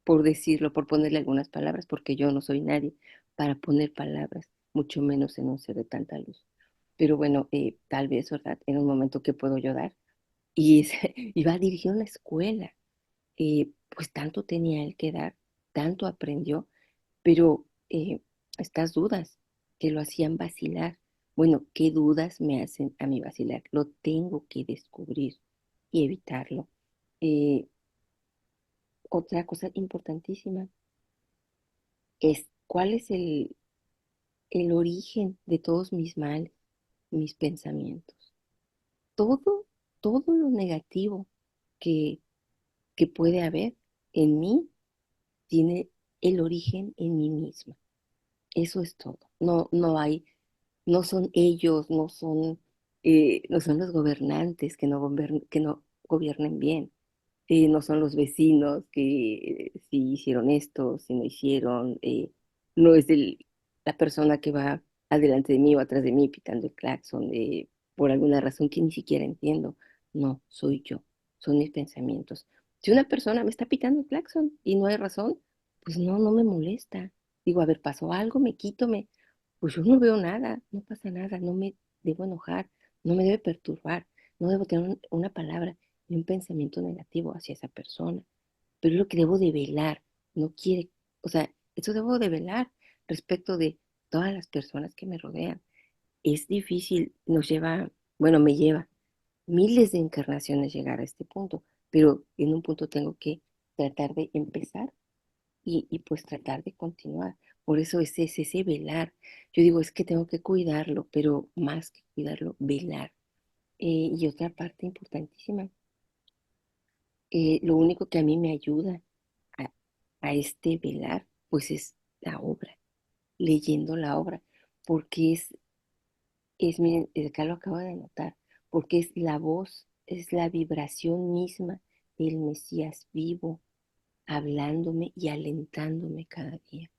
por decirlo, por ponerle algunas palabras, porque yo no soy nadie para poner palabras, mucho menos en un ser de tanta luz. Pero bueno, tal vez, ¿verdad? En un momento que puedo yo dar. Y, y va a dirigir una escuela. Pues tanto tenía él que dar, tanto aprendió, pero estas dudas que lo hacían vacilar, bueno, ¿qué dudas me hacen a mí vacilar? Lo tengo que descubrir y evitarlo. Eh, Otra cosa importantísima es cuál es el origen de todos mis males, mis pensamientos. Todo, todo lo negativo que, que puede haber en mí tiene el origen en mí misma. Eso es todo. No, no hay, no son ellos, no son los gobernantes que no gobiernen bien. No son los vecinos que si hicieron esto, si no hicieron, no es la persona que va adelante de mí o atrás de mí pitando el claxon por alguna razón que ni siquiera entiendo. No, soy yo, son mis pensamientos. Si una persona me está pitando el claxon y no hay razón, pues no, no me molesta. Digo, a ver, pasó algo, pues yo no veo nada, no pasa nada, no me debo enojar, no me debe perturbar, no debo tener una palabra ni un pensamiento negativo hacia esa persona, pero es lo que debo de velar, no quiere, o sea, eso debo de velar respecto de todas las personas que me rodean. Es difícil, bueno, me lleva miles de encarnaciones llegar a este punto, pero en un punto tengo que tratar de empezar y pues tratar de continuar. Por eso es ese velar. Yo digo, es que tengo que cuidarlo, pero más que cuidarlo, velar. Y otra parte importantísima, lo único que a mí me ayuda a, a este velar, pues es la obra, leyendo la obra, porque miren, acá lo acabo de notar, porque es la voz, es la vibración misma del Mesías vivo, hablándome y alentándome cada día.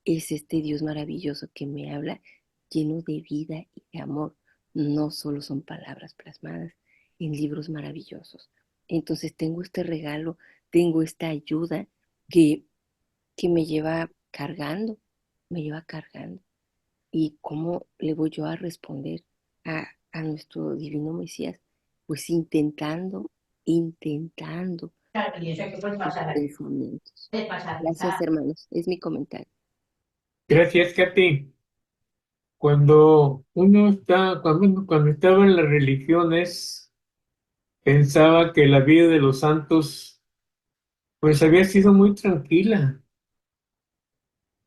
Es este Dios maravilloso que me habla lleno de vida y de amor. No solo son palabras plasmadas en libros maravillosos. Entonces tengo este regalo tengo esta ayuda que me lleva cargando, me lleva cargando. ¿Y cómo le voy yo a responder a nuestro divino Mesías? Pues intentando sus pensamientos. Gracias, hermanos. Es mi comentario. Gracias, Katy. Cuando estaba en las religiones, pensaba que la vida de los santos, pues había sido muy tranquila,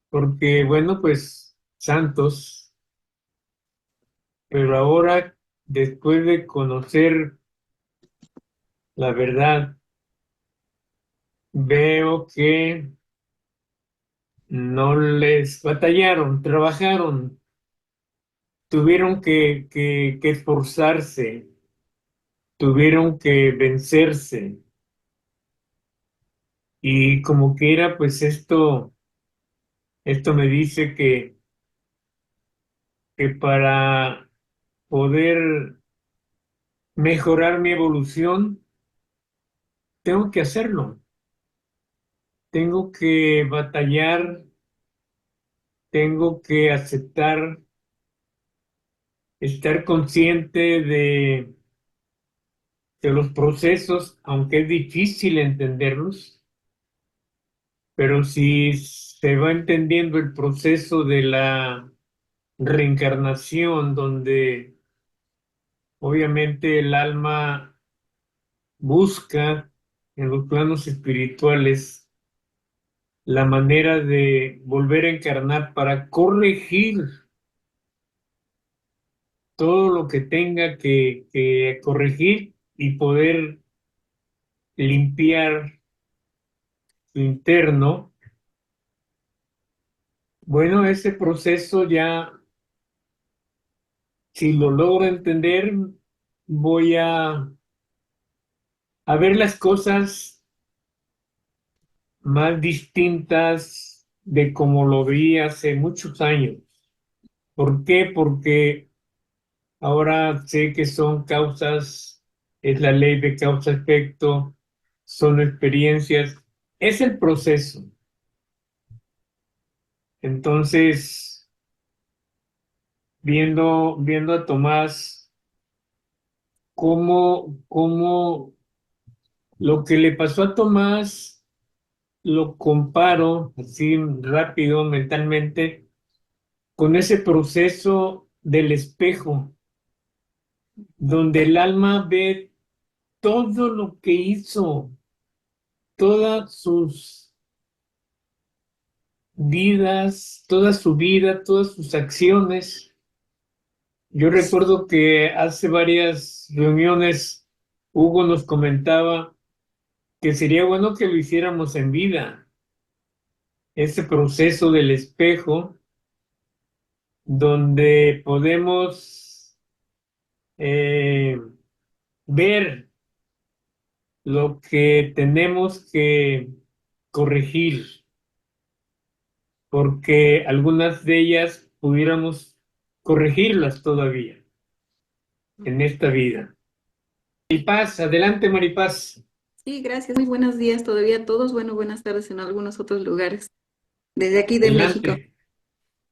porque, bueno, pues santos, pero ahora, después de conocer la verdad, veo que no les batallaron, trabajaron, tuvieron que esforzarse, tuvieron que vencerse. Y como quiera, pues esto me dice que para poder mejorar mi evolución, tengo que hacerlo. Tengo que batallar, tengo que aceptar, estar consciente de los procesos, aunque es difícil entenderlos, pero si se va entendiendo el proceso de la reencarnación, donde obviamente el alma busca en los planos espirituales la manera de volver a encarnar para corregir todo lo que tenga que corregir y poder limpiar su interno. Bueno, ese proceso ya, si lo logro entender, voy a ver las cosas más distintas de como lo vi hace muchos años. ¿Por qué? Porque ahora sé que son causas, es la ley de causa-efecto, son experiencias, es el proceso. Entonces, viendo a Tomás, cómo lo que le pasó a Tomás lo comparo así rápido mentalmente con ese proceso del espejo, donde el alma ve todo lo que hizo, todas sus vidas, toda su vida, todas sus acciones. Yo recuerdo que hace varias reuniones Hugo nos comentaba que sería bueno que lo hiciéramos en vida, ese proceso del espejo, donde podemos eh, ver lo que tenemos que corregir, porque algunas de ellas pudiéramos corregirlas todavía en esta vida. Maripaz, adelante, Maripaz. Sí, gracias. Muy buenos días todavía a todos. Bueno, buenas tardes en algunos otros lugares. Desde aquí de México. Adelante.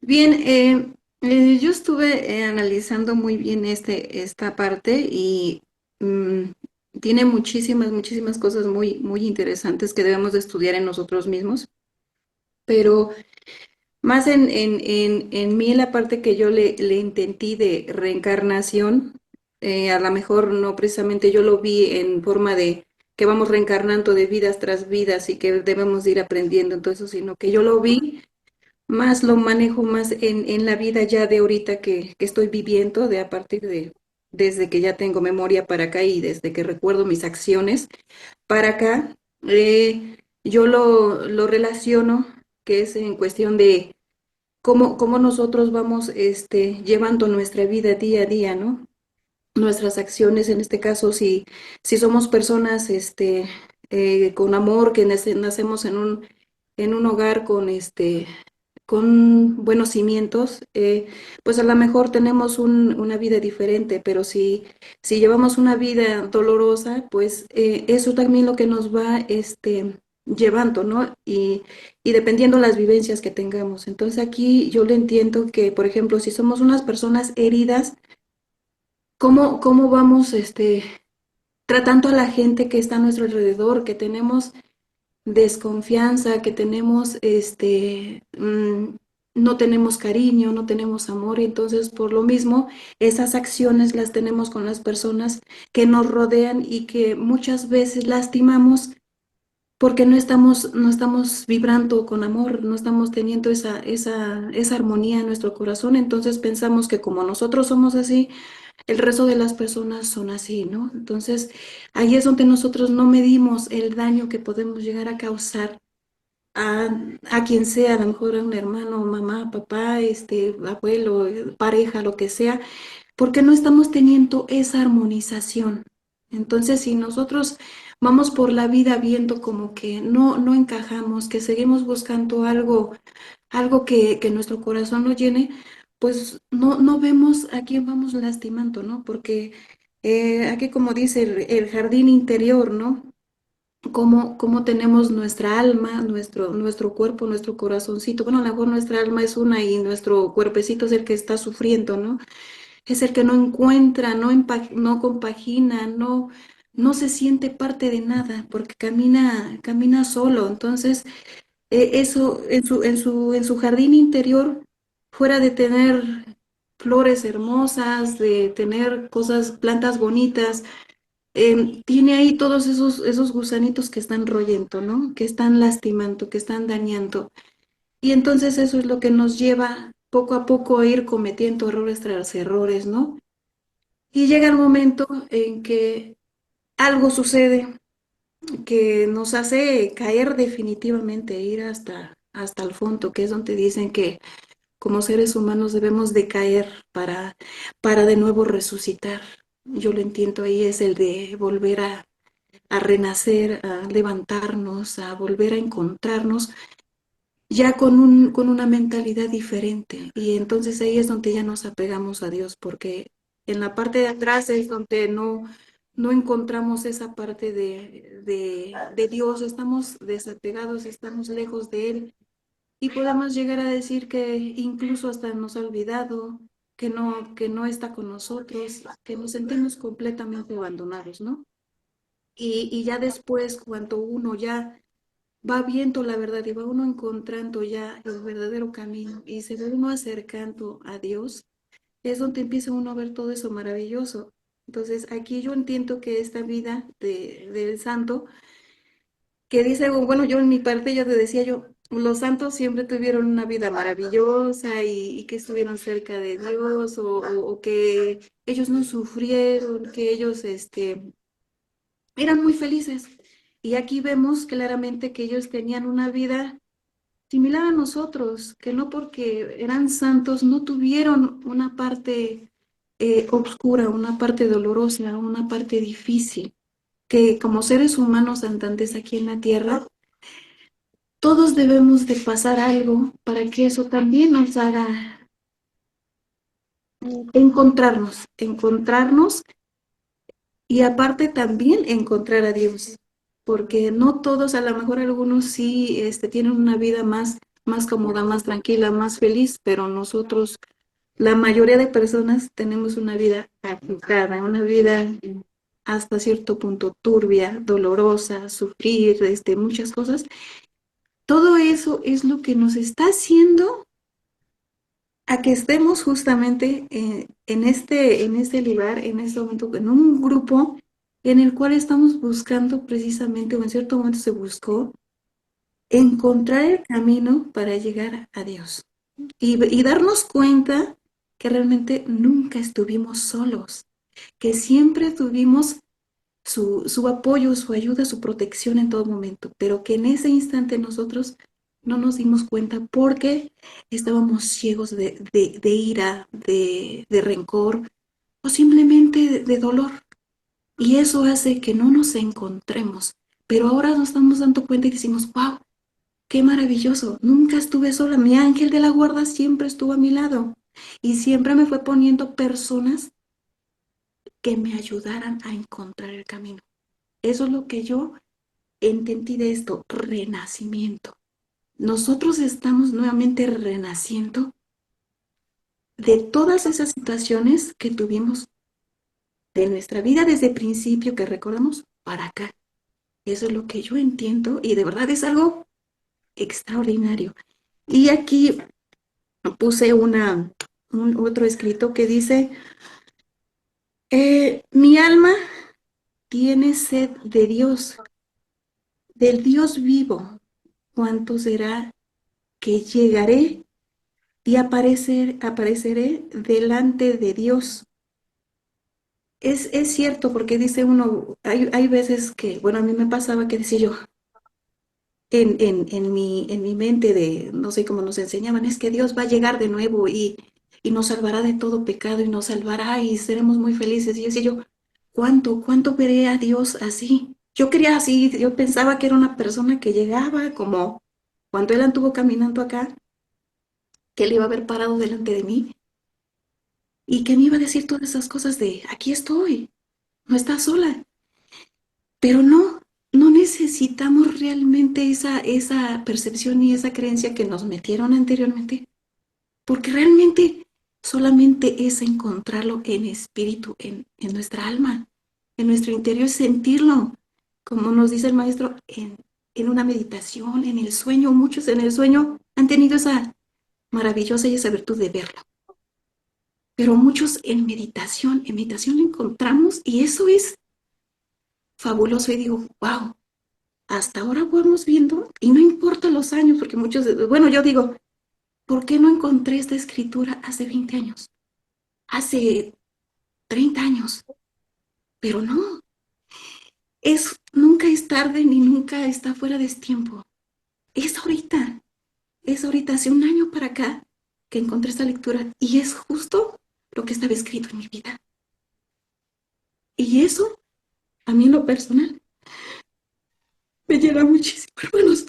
Bien, yo estuve analizando muy bien esta parte y mm, tiene muchísimas cosas muy interesantes que debemos de estudiar en nosotros mismos. Pero más en mí la parte que yo le entendí de reencarnación, a lo mejor no precisamente yo lo vi en forma de que vamos reencarnando de vidas tras vidas y que debemos de ir aprendiendo en todo eso, sino que yo lo vi más, lo manejo más en la vida ya de ahorita que estoy viviendo, de a partir de, desde que ya tengo memoria para acá y desde que recuerdo mis acciones para acá, yo lo relaciono que es en cuestión de cómo nosotros vamos llevando nuestra vida día a día, ¿no? Nuestras acciones, en este caso, si somos personas con amor, que nacemos en un hogar con con buenos cimientos, pues a lo mejor tenemos una vida diferente, pero si llevamos una vida dolorosa, pues eso también lo que nos va llevando, ¿no? Y dependiendo las vivencias que tengamos. Entonces aquí yo le entiendo que, por ejemplo, si somos unas personas heridas, ¿cómo vamos tratando a la gente que está a nuestro alrededor, que tenemos desconfianza, que tenemos, no tenemos cariño, no tenemos amor, y entonces por lo mismo esas acciones las tenemos con las personas que nos rodean y que muchas veces lastimamos porque no estamos vibrando con amor, no estamos teniendo esa armonía en nuestro corazón, entonces pensamos que como nosotros somos así, el resto de las personas son así, ¿no? Entonces, ahí es donde nosotros no medimos el daño que podemos llegar a causar a, a quien sea, a lo mejor a un hermano, mamá, papá, abuelo, pareja, lo que sea, porque no estamos teniendo esa armonización. Entonces, si nosotros vamos por la vida viendo como que no encajamos, que seguimos buscando algo que nuestro corazón no llene, pues no vemos a quién vamos lastimando, ¿no? Porque aquí como dice el jardín interior, ¿no? Cómo tenemos nuestra alma, nuestro cuerpo, nuestro corazoncito. Bueno, a lo mejor nuestra alma es una y nuestro cuerpecito es el que está sufriendo, ¿no? Es el que no encuentra, no compagina, no se siente parte de nada porque camina solo. Entonces, eso en su jardín interior, fuera de tener flores hermosas, de tener cosas, plantas bonitas, tiene ahí todos esos gusanitos que están royendo, ¿no? Que están lastimando, que están dañando. Y entonces eso es lo que nos lleva poco a poco a ir cometiendo errores tras errores, ¿no? Y llega el momento en que algo sucede que nos hace caer definitivamente, ir hasta el fondo, que es donde dicen que como seres humanos debemos de caer para de nuevo resucitar. Yo lo entiendo ahí, es el de volver a renacer, a levantarnos, a volver a encontrarnos ya con una mentalidad diferente. Y entonces ahí es donde ya nos apegamos a Dios, porque en la parte de atrás es donde no encontramos esa parte de Dios, estamos desapegados, estamos lejos de Él y podemos llegar a decir que incluso hasta nos ha olvidado, que no está con nosotros, que nos sentimos completamente abandonados, ¿no? Y ya después, cuando uno ya va viendo la verdad y va uno encontrando ya el verdadero camino y se va uno acercando a Dios, es donde empieza uno a ver todo eso maravilloso. Entonces, aquí yo entiendo que esta vida del santo, que dice, bueno, yo en mi parte ya te decía yo, los santos siempre tuvieron una vida maravillosa y que estuvieron cerca de Dios o que ellos no sufrieron, que ellos eran muy felices. Y aquí vemos claramente que ellos tenían una vida similar a nosotros, que no porque eran santos no tuvieron una parte oscura, una parte dolorosa, una parte difícil, que como seres humanos andantes aquí en la tierra, todos debemos de pasar algo para que eso también nos haga encontrarnos y aparte también encontrar a Dios, porque no todos, a lo mejor algunos sí tienen una vida más cómoda, más tranquila, más feliz, pero nosotros, la mayoría de personas, tenemos una vida agitada, una vida hasta cierto punto turbia, dolorosa, sufrir, muchas cosas. Todo eso es lo que nos está haciendo a que estemos justamente en este lugar, en este momento, en un grupo en el cual estamos buscando precisamente, o en cierto momento se buscó, encontrar el camino para llegar a Dios y darnos cuenta que realmente nunca estuvimos solos, que siempre tuvimos su apoyo, su ayuda, su protección en todo momento, pero que en ese instante nosotros no nos dimos cuenta porque estábamos ciegos de ira, de rencor o simplemente de dolor. Y eso hace que no nos encontremos. Pero ahora nos estamos dando cuenta y decimos, wow, qué maravilloso, nunca estuve sola, mi ángel de la guarda siempre estuvo a mi lado y siempre me fue poniendo personas que me ayudaran a encontrar el camino. Eso es lo que yo entendí de esto, renacimiento. Nosotros estamos nuevamente renaciendo de todas esas situaciones que tuvimos de nuestra vida desde el principio que recordamos para acá. Eso es lo que yo entiendo y de verdad es algo extraordinario. Y aquí puse otro escrito que dice, mi alma tiene sed de Dios, del Dios vivo. ¿Cuánto será que llegaré y apareceré delante de Dios? Es cierto, porque dice uno, hay veces que, bueno, a mí me pasaba que decía yo, en mi mente de, no sé cómo nos enseñaban, es que Dios va a llegar de nuevo y nos salvará de todo pecado y nos salvará y seremos muy felices. Y yo decía yo, ¿cuánto veré a Dios así? Yo quería así, yo pensaba que era una persona que llegaba como cuando él anduvo caminando acá, que él iba a haber parado delante de mí y que me iba a decir todas esas cosas de, aquí estoy, no estás sola. Pero no necesitamos realmente esa percepción y esa creencia que nos metieron anteriormente, porque realmente solamente es encontrarlo en espíritu, en nuestra alma, en nuestro interior, sentirlo, como nos dice el maestro, en una meditación, en el sueño. Muchos en el sueño han tenido esa maravillosa y esa virtud de verlo, pero muchos en meditación lo encontramos y eso es fabuloso y digo, wow. Hasta ahora vamos viendo, y no importa los años, porque muchos, bueno, yo digo, ¿por qué no encontré esta escritura hace 20 años? Hace 30 años, pero no, nunca es tarde ni nunca está fuera de tiempo. Es ahorita, hace un año para acá que encontré esta lectura y es justo lo que estaba escrito en mi vida. Y eso, a mí en lo personal, me llena muchísimo, hermanos,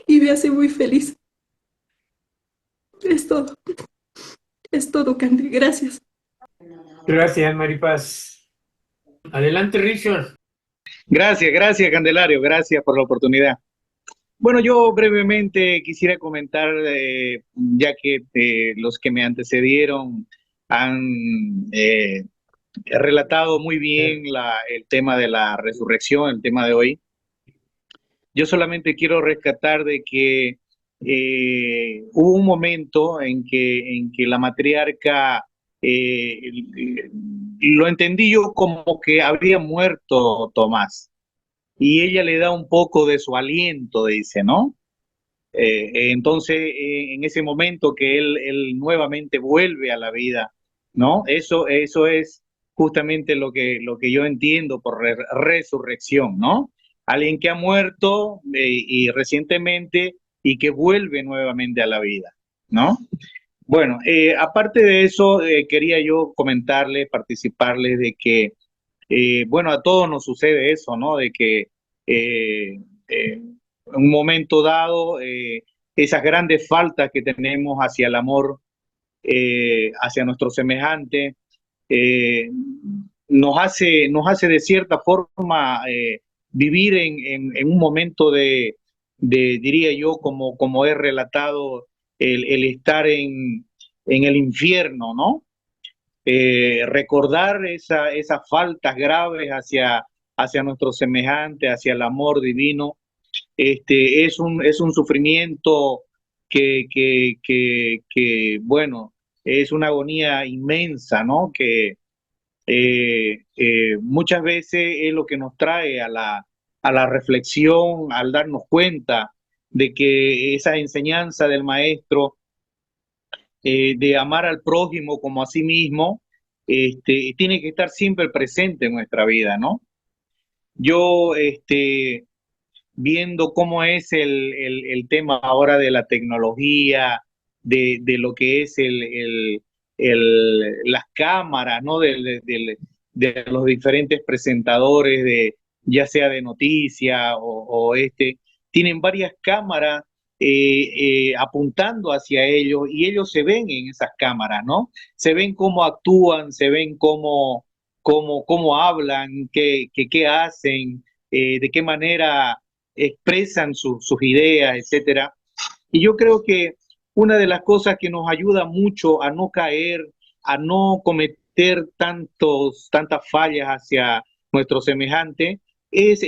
y me hace muy feliz. Es todo, Candy, gracias. Gracias, Maripaz. Adelante, Richard. Gracias, Candelario, gracias por la oportunidad. Bueno, yo brevemente quisiera comentar, ya que los que me antecedieron han relatado muy bien el tema de la resurrección, el tema de hoy. Yo solamente quiero rescatar de que hubo un momento en que la matriarca, lo entendí yo como que había muerto Tomás, y ella le da un poco de su aliento, dice, ¿no? Entonces, en ese momento que él nuevamente vuelve a la vida, ¿no? Eso es justamente lo que yo entiendo por resurrección, ¿no? Alguien que ha muerto y recientemente y que vuelve nuevamente a la vida, ¿no? Bueno, aparte de eso, quería yo comentarles, participarles de que, bueno, a todos nos sucede eso, ¿no? De que eh, en un momento dado, esas grandes faltas que tenemos hacia el amor, hacia nuestro semejante, eh, nos hace de cierta forma vivir en un momento diría yo, como he relatado, el estar en el infierno, ¿no? Recordar esas faltas graves hacia nuestro semejante, hacia el amor divino, es un sufrimiento bueno, es una agonía inmensa, ¿no? Que muchas veces es lo que nos trae a la reflexión, al darnos cuenta de que esa enseñanza del maestro, de amar al prójimo como a sí mismo, tiene que estar siempre presente en nuestra vida, ¿no? Yo, viendo cómo es el tema ahora de la tecnología, de lo que es las cámaras, ¿no? De los diferentes presentadores, ya sea de noticia o tienen varias cámaras apuntando hacia ellos y ellos se ven en esas cámaras, ¿no? Se ven cómo actúan, se ven cómo hablan, qué hacen, de qué manera expresan sus ideas, etcétera. Y yo creo que una de las cosas que nos ayuda mucho a no caer, a no cometer tantas fallas hacia nuestro semejante, es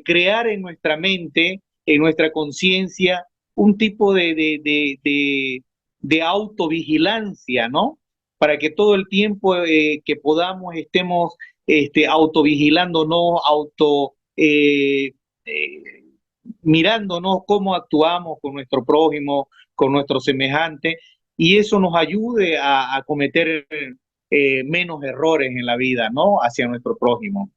crear en nuestra mente, en nuestra conciencia, un tipo de autovigilancia, ¿no? Para que todo el tiempo que podamos estemos autovigilándonos, eh, mirándonos cómo actuamos con nuestro prójimo, con nuestro semejante, y eso nos ayude a cometer menos errores en la vida, ¿no? Hacia nuestro prójimo.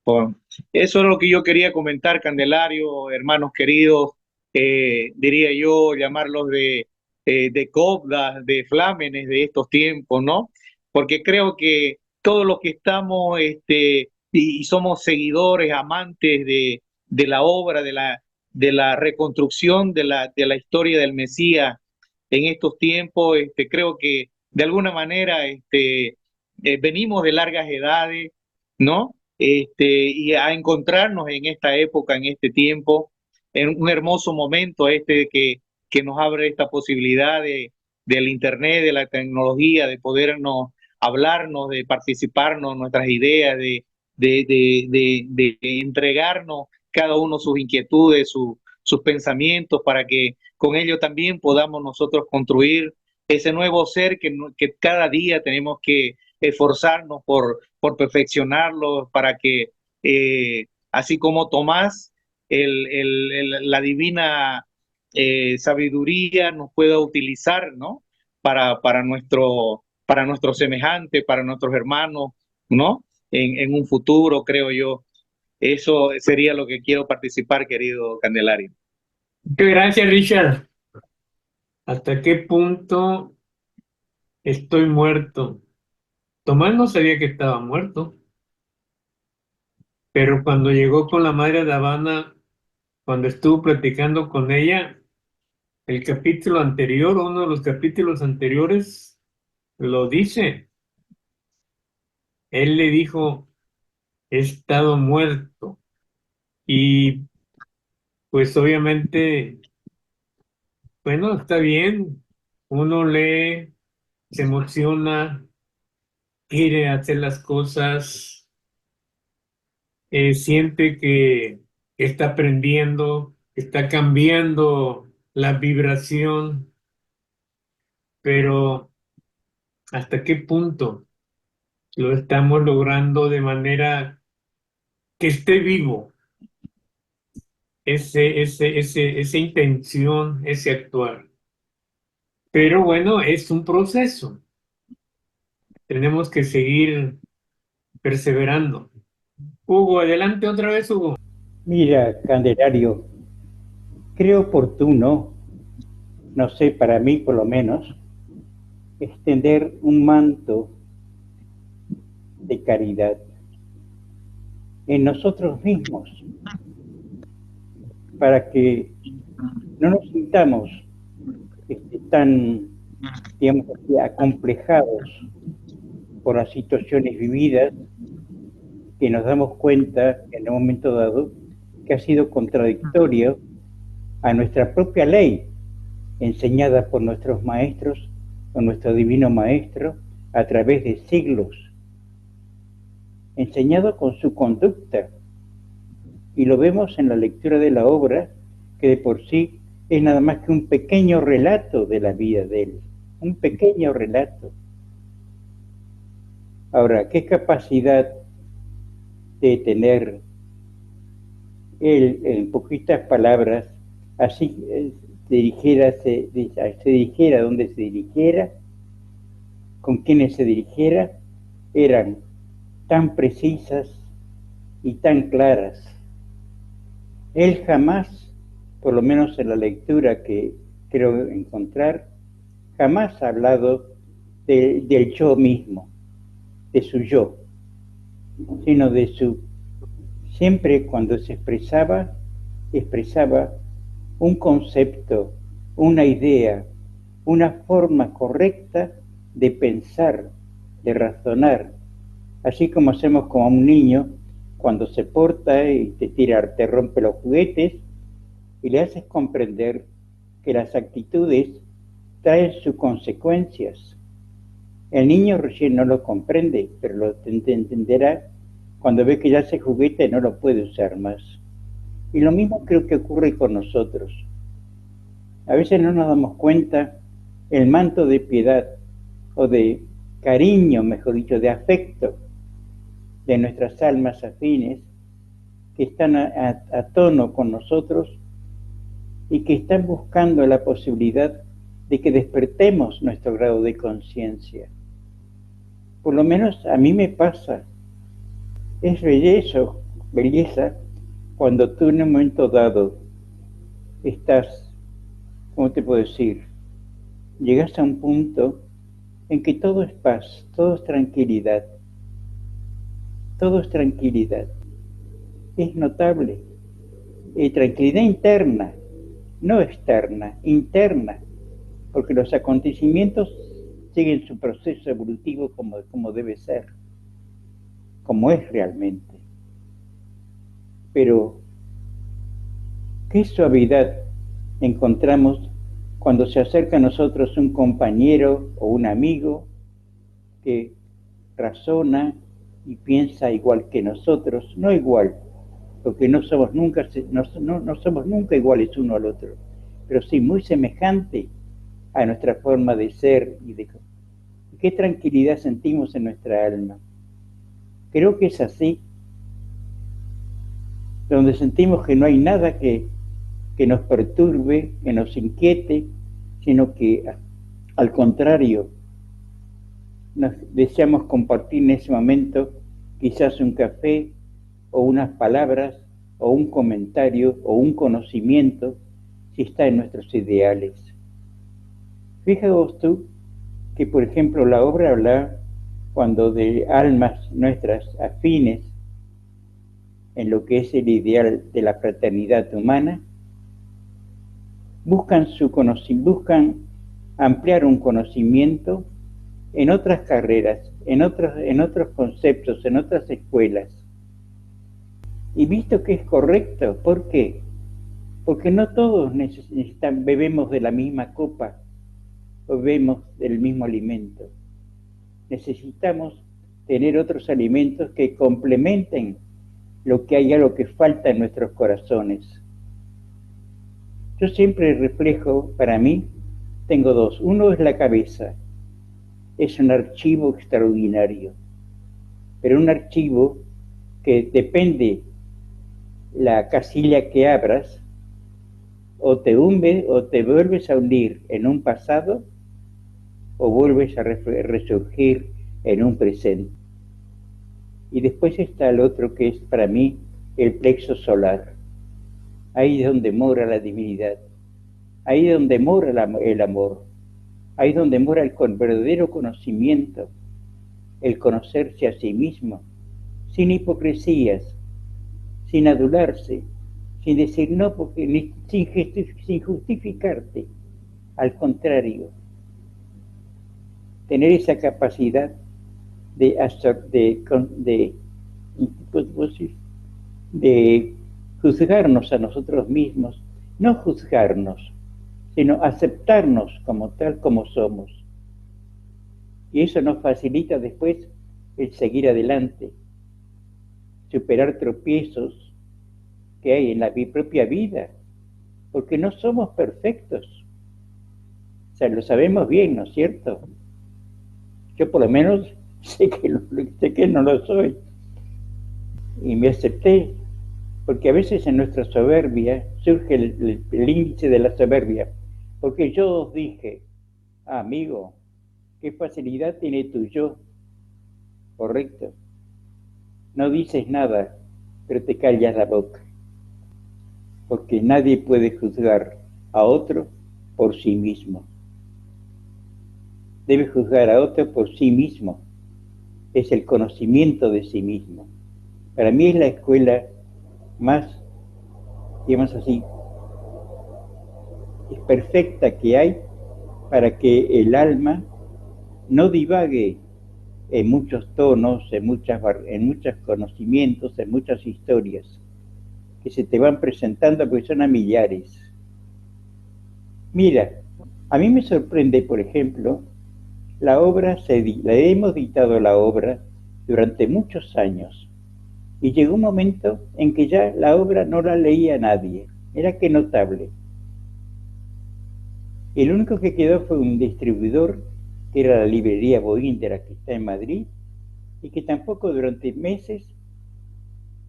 Bueno, eso es lo que yo quería comentar, Candelario, hermanos queridos, diría yo, llamarlos de cobdas, de flámenes de estos tiempos, ¿no? Porque creo que todos los que estamos y somos seguidores, amantes de la obra, de la reconstrucción de la historia del Mesías en estos tiempos, creo que de alguna manera venimos de largas edades, ¿no? Y a encontrarnos en esta época, en este tiempo, en un hermoso momento que nos abre esta posibilidad del Internet, de la tecnología, de podernos hablarnos, de participarnos nuestras ideas, de entregarnos cada uno sus inquietudes, sus pensamientos, para que con ello también podamos nosotros construir ese nuevo ser que cada día tenemos que esforzarnos por perfeccionarlo, para que así como Tomás, la divina sabiduría nos pueda utilizar, ¿no? Para nuestro semejante, para nuestros hermanos, ¿no? En un futuro, creo yo. Eso sería lo que quiero participar, querido Candelario. Muchas gracias, Richard. ¿Hasta qué punto estoy muerto? Tomás no sabía que estaba muerto, pero cuando llegó con la madre de Habana, cuando estuvo platicando con ella, el capítulo anterior, uno de los capítulos anteriores, lo dice. Él le dijo, he estado muerto. Y pues obviamente, bueno, está bien. Uno lee, se emociona, quiere hacer las cosas, siente que está aprendiendo, que está cambiando la vibración, pero ¿hasta qué punto lo estamos logrando de manera que esté vivo esa intención, ese actuar? Pero bueno, es un proceso. Tenemos que seguir perseverando. Hugo, adelante otra vez, Hugo. Mira, Candelario, creo oportuno, no sé, para mí por lo menos, extender un manto de caridad en nosotros mismos, para que no nos sintamos tan, digamos así, acomplejados por las situaciones vividas, que nos damos cuenta en un momento dado que ha sido contradictorio a nuestra propia ley, enseñada por nuestros maestros, por nuestro divino maestro, a través de siglos, enseñado con su conducta. Y lo vemos en la lectura de la obra, que de por sí es nada más que un pequeño relato de la vida de él, un pequeño relato. Ahora, ¿qué capacidad de tener él, en poquitas palabras, así se dirigiera donde se dirigiera, con quienes se dirigiera, eran tan precisas y tan claras? Él jamás, por lo menos en la lectura que creo encontrar, jamás ha hablado del yo mismo, de su yo, sino de su... Siempre cuando se expresaba, expresaba un concepto, una idea, una forma correcta de pensar, de razonar, así como hacemos con un niño cuando se porta y te rompe los juguetes y le haces comprender que las actitudes traen sus consecuencias. El niño recién no lo comprende, pero lo entenderá cuando ve que ya ese juguete no lo puede usar más. Y lo mismo creo que ocurre con nosotros. A veces no nos damos cuenta el manto de piedad o de cariño, mejor dicho, de afecto de nuestras almas afines que están a tono con nosotros y que están buscando la posibilidad de que despertemos nuestro grado de conciencia. Por lo menos a mí me pasa. Es belleza, cuando tú en un momento dado estás, ¿cómo te puedo decir? Llegas a un punto en que todo es paz, todo es tranquilidad. Todo es tranquilidad. Es notable. Tranquilidad interna, no externa, interna, porque los acontecimientos siguen su proceso evolutivo como debe ser, como es realmente. Pero, ¿qué suavidad encontramos cuando se acerca a nosotros un compañero o un amigo que razona y piensa igual que nosotros? No igual, porque no somos nunca iguales uno al otro, pero sí muy semejante a nuestra forma de ser y de qué tranquilidad sentimos en nuestra alma. Creo que es así, donde sentimos que no hay nada que nos perturbe, que nos inquiete, sino que al contrario, nos deseamos compartir en ese momento quizás un café o unas palabras o un comentario o un conocimiento si está en nuestros ideales. Fíjate tú que, por ejemplo, la obra habla cuando de almas nuestras afines en lo que es el ideal de la fraternidad humana, buscan ampliar un conocimiento en otras carreras, en otros conceptos, en otras escuelas. Y visto que es correcto, ¿por qué? Porque no todos bebemos de la misma copa o bebemos del mismo alimento. Necesitamos tener otros alimentos que complementen lo que hay, algo que falta en nuestros corazones. Yo siempre reflejo, para mí, tengo dos. Uno es la cabeza. Es un archivo extraordinario, pero un archivo que depende la casilla que abras, o te vuelves a hundir en un pasado, o vuelves a resurgir en un presente. Y después está el otro que es para mí el plexo solar. Ahí es donde mora la divinidad, ahí es donde mora el amor, ahí es donde mora el verdadero conocimiento, el conocerse a sí mismo, sin hipocresías, sin adularse, sin decir no, porque sin justificarte. Al contrario, tener esa capacidad de juzgarnos a nosotros mismos, no juzgarnos, sino aceptarnos como tal como somos. Y eso nos facilita después el seguir adelante, superar tropiezos que hay en la propia vida, porque no somos perfectos. O sea, lo sabemos bien, ¿no es cierto? Yo por lo menos sé que no lo soy. Y me acepté, porque a veces en nuestra soberbia surge el índice de la soberbia, porque yo os dije, amigo, qué facilidad tiene tu yo, correcto. No dices nada, pero te callas la boca, porque nadie puede juzgar a otro por sí mismo. Debe juzgar a otro por sí mismo. Es el conocimiento de sí mismo. Para mí es la escuela más digamos así, es perfecta que hay para que el alma no divague en muchos tonos, en muchos conocimientos, en muchas historias que se te van presentando porque son a millares. Mira, a mí me sorprende, por ejemplo, la hemos dictado la obra durante muchos años y llegó un momento en que ya la obra no la leía nadie. Mira qué notable. El único que quedó fue un distribuidor, que era la librería Boíndera, que está en Madrid, y que tampoco durante meses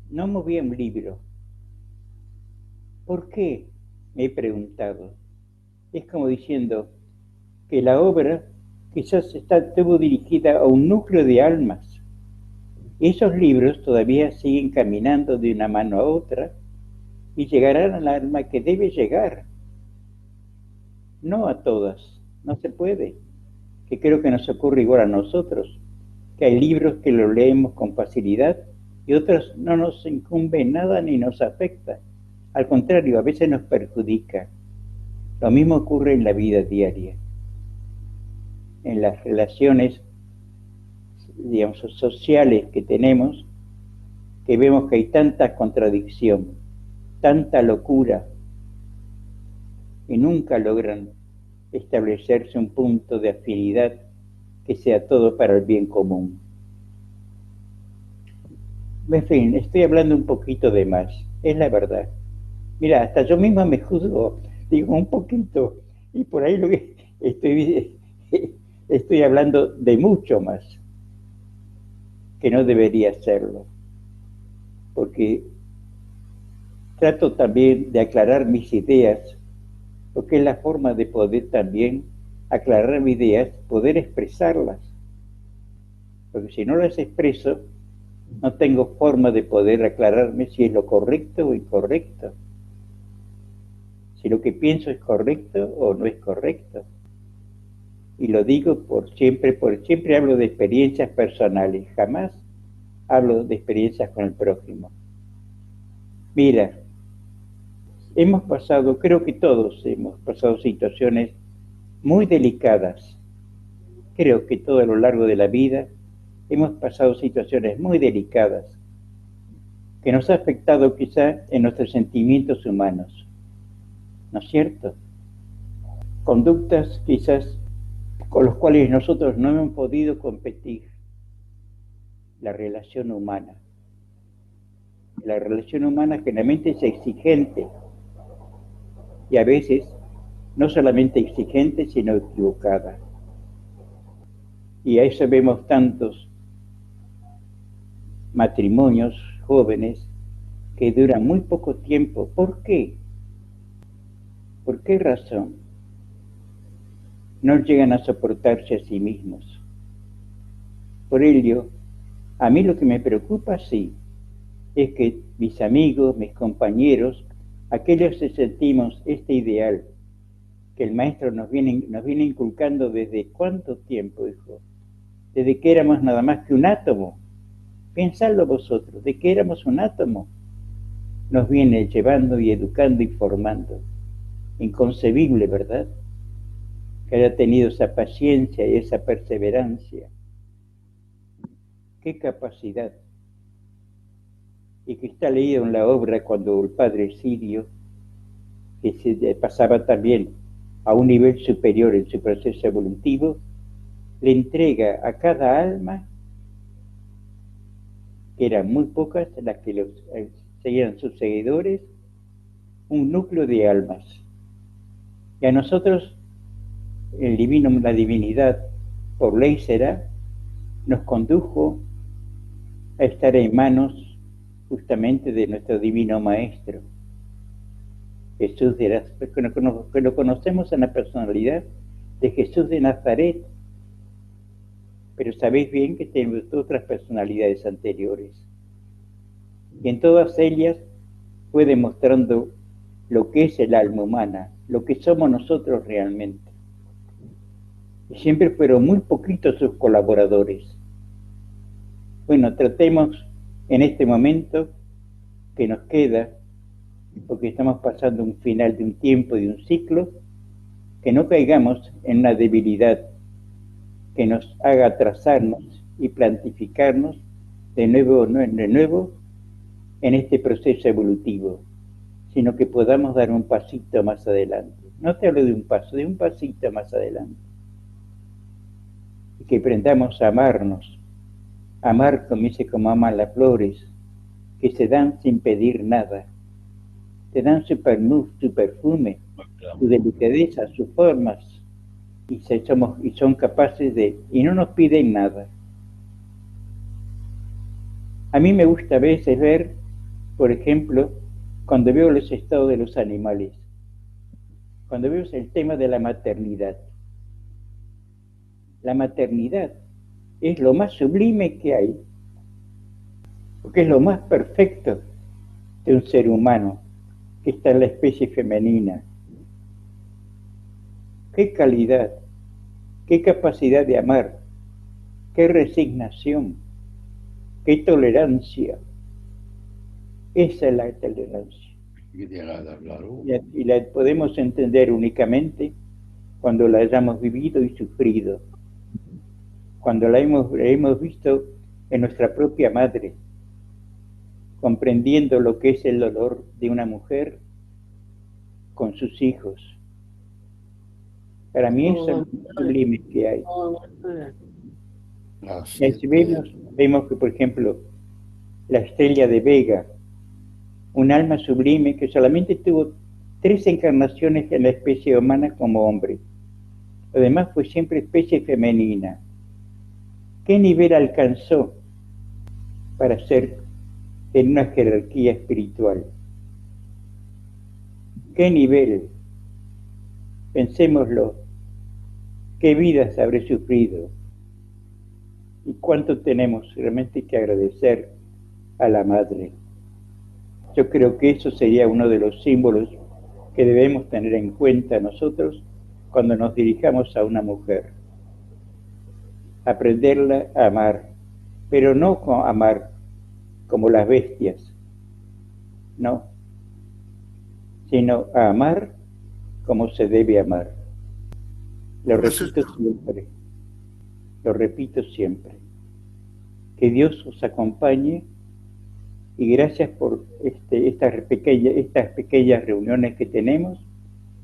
no movía un libro. ¿Por qué? Me he preguntado. Es como diciendo que la obra quizás estuvo dirigida a un núcleo de almas. Esos libros todavía siguen caminando de una mano a otra y llegarán al alma que debe llegar. No a todas, no se puede. Que creo que nos ocurre igual a nosotros, que hay libros que los leemos con facilidad y otros no nos incumben nada ni nos afecta. Al contrario, a veces nos perjudica. Lo mismo ocurre en la vida diaria, en las relaciones, digamos, sociales que tenemos, que vemos que hay tanta contradicción, tanta locura, y nunca logran establecerse un punto de afinidad que sea todo para el bien común. En fin, estoy hablando un poquito de más, es la verdad. Mira, hasta yo mismo me juzgo, digo un poquito, y por ahí lo que estoy hablando de mucho más, que no debería hacerlo, porque trato también de aclarar mis ideas, porque es la forma de poder también aclarar mis ideas, poder expresarlas, porque si no las expreso, no tengo forma de poder aclararme si es lo correcto o incorrecto, si lo que pienso es correcto o no es correcto. Y lo digo por siempre hablo de experiencias personales, jamás hablo de experiencias con el prójimo. Mira, creo que todos hemos pasado situaciones muy delicadas. Creo que todo a lo largo de la vida hemos pasado situaciones muy delicadas que nos ha afectado quizá en nuestros sentimientos humanos, ¿no es cierto? Conductas quizás con los cuales nosotros no hemos podido competir. La relación humana. La relación humana generalmente es exigente y a veces no solamente exigente, sino equivocada. Y a eso vemos tantos matrimonios jóvenes que duran muy poco tiempo. ¿Por qué? ¿Por qué razón? No llegan a soportarse a sí mismos. Por ello, a mí lo que me preocupa, sí, es que mis amigos, mis compañeros, aquellos que sentimos este ideal que el maestro nos viene inculcando desde cuánto tiempo, hijo, desde que éramos nada más que un átomo. Pensadlo vosotros, de que éramos un átomo, nos viene llevando y educando y formando. Inconcebible, ¿verdad? Que haya tenido esa paciencia y esa perseverancia. Qué capacidad. Y que está leído en la obra cuando el padre Sirio, que se pasaba también a un nivel superior en su proceso evolutivo, le entrega a cada alma, que eran muy pocas las que seguían sus seguidores, un núcleo de almas. Y a nosotros, la divinidad, por ley será, nos condujo a estar en manos justamente de nuestro divino maestro, Jesús que lo conocemos en la personalidad de Jesús de Nazaret, pero sabéis bien que tenemos otras personalidades anteriores. Y en todas ellas fue demostrando lo que es el alma humana, lo que somos nosotros realmente. Y siempre fueron muy poquitos sus colaboradores. Bueno, tratemos en este momento que nos queda porque estamos pasando un final de un tiempo, de un ciclo, que no caigamos en una debilidad que nos haga atrasarnos y plantificarnos de nuevo en este proceso evolutivo, sino que podamos dar un pasito más adelante. No te hablo de un paso, de un pasito más adelante. Y que aprendamos a amarnos, amar como dice, como aman las flores, que se dan sin pedir nada, te dan su perfume, su delicadeza, sus formas, y son capaces de, y no nos piden nada. A mí me gusta a veces ver, por ejemplo, cuando veo los estados de los animales, cuando veo el tema de la maternidad. La maternidad es lo más sublime que hay, porque es lo más perfecto de un ser humano, que está en la especie femenina. Qué calidad, qué capacidad de amar, qué resignación, qué tolerancia. Esa es la tolerancia. Y la podemos entender únicamente cuando la hayamos vivido y sufrido, cuando la hemos visto en nuestra propia madre, comprendiendo lo que es el dolor de una mujer con sus hijos. Para mí eso es lo sublime que hay. Y vemos que, por ejemplo, la estrella de Vega, un alma sublime que solamente tuvo 3 encarnaciones en la especie humana como hombre. Además fue siempre especie femenina. ¿Qué nivel alcanzó para ser en una jerarquía espiritual? ¿Qué nivel? Pensémoslo. ¿Qué vidas habré sufrido? ¿Y cuánto tenemos realmente que agradecer a la madre? Yo creo que eso sería uno de los símbolos que debemos tener en cuenta nosotros cuando nos dirijamos a una mujer. Aprenderla a amar, pero no amar como las bestias, no, sino a amar como se debe amar. Lo repito siempre. Que Dios os acompañe y gracias por estas pequeñas reuniones que tenemos,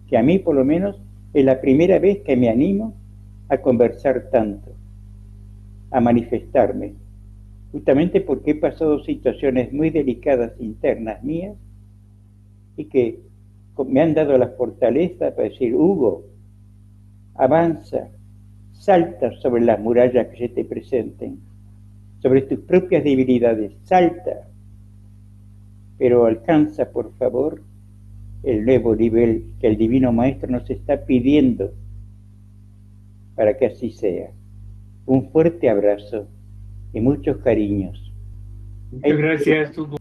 que a mí por lo menos es la primera vez que me animo a conversar tanto, a manifestarme, justamente porque he pasado situaciones muy delicadas internas mías y que me han dado la fortaleza para decir: Hugo, avanza, salta sobre las murallas que se te presenten, sobre tus propias debilidades, salta, pero alcanza, por favor, el nuevo nivel que el Divino Maestro nos está pidiendo para que así sea. Un fuerte abrazo y muchos cariños. Muchas gracias, Hugo.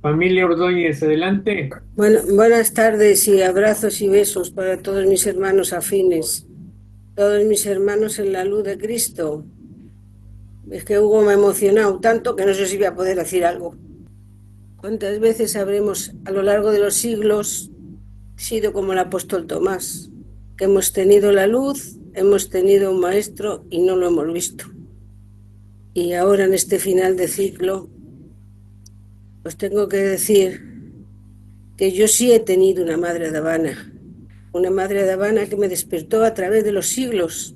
Familia Ordóñez, adelante. Bueno, buenas tardes y abrazos y besos para todos mis hermanos afines, todos mis hermanos en la luz de Cristo. Es que Hugo me ha emocionado tanto que no sé si voy a poder decir algo. ¿Cuántas veces habremos a lo largo de los siglos sido como el apóstol Tomás? Que hemos tenido la luz, hemos tenido un maestro y no lo hemos visto. Y ahora en este final de ciclo, os tengo que decir que yo sí he tenido una madre de Habana que me despertó a través de los siglos.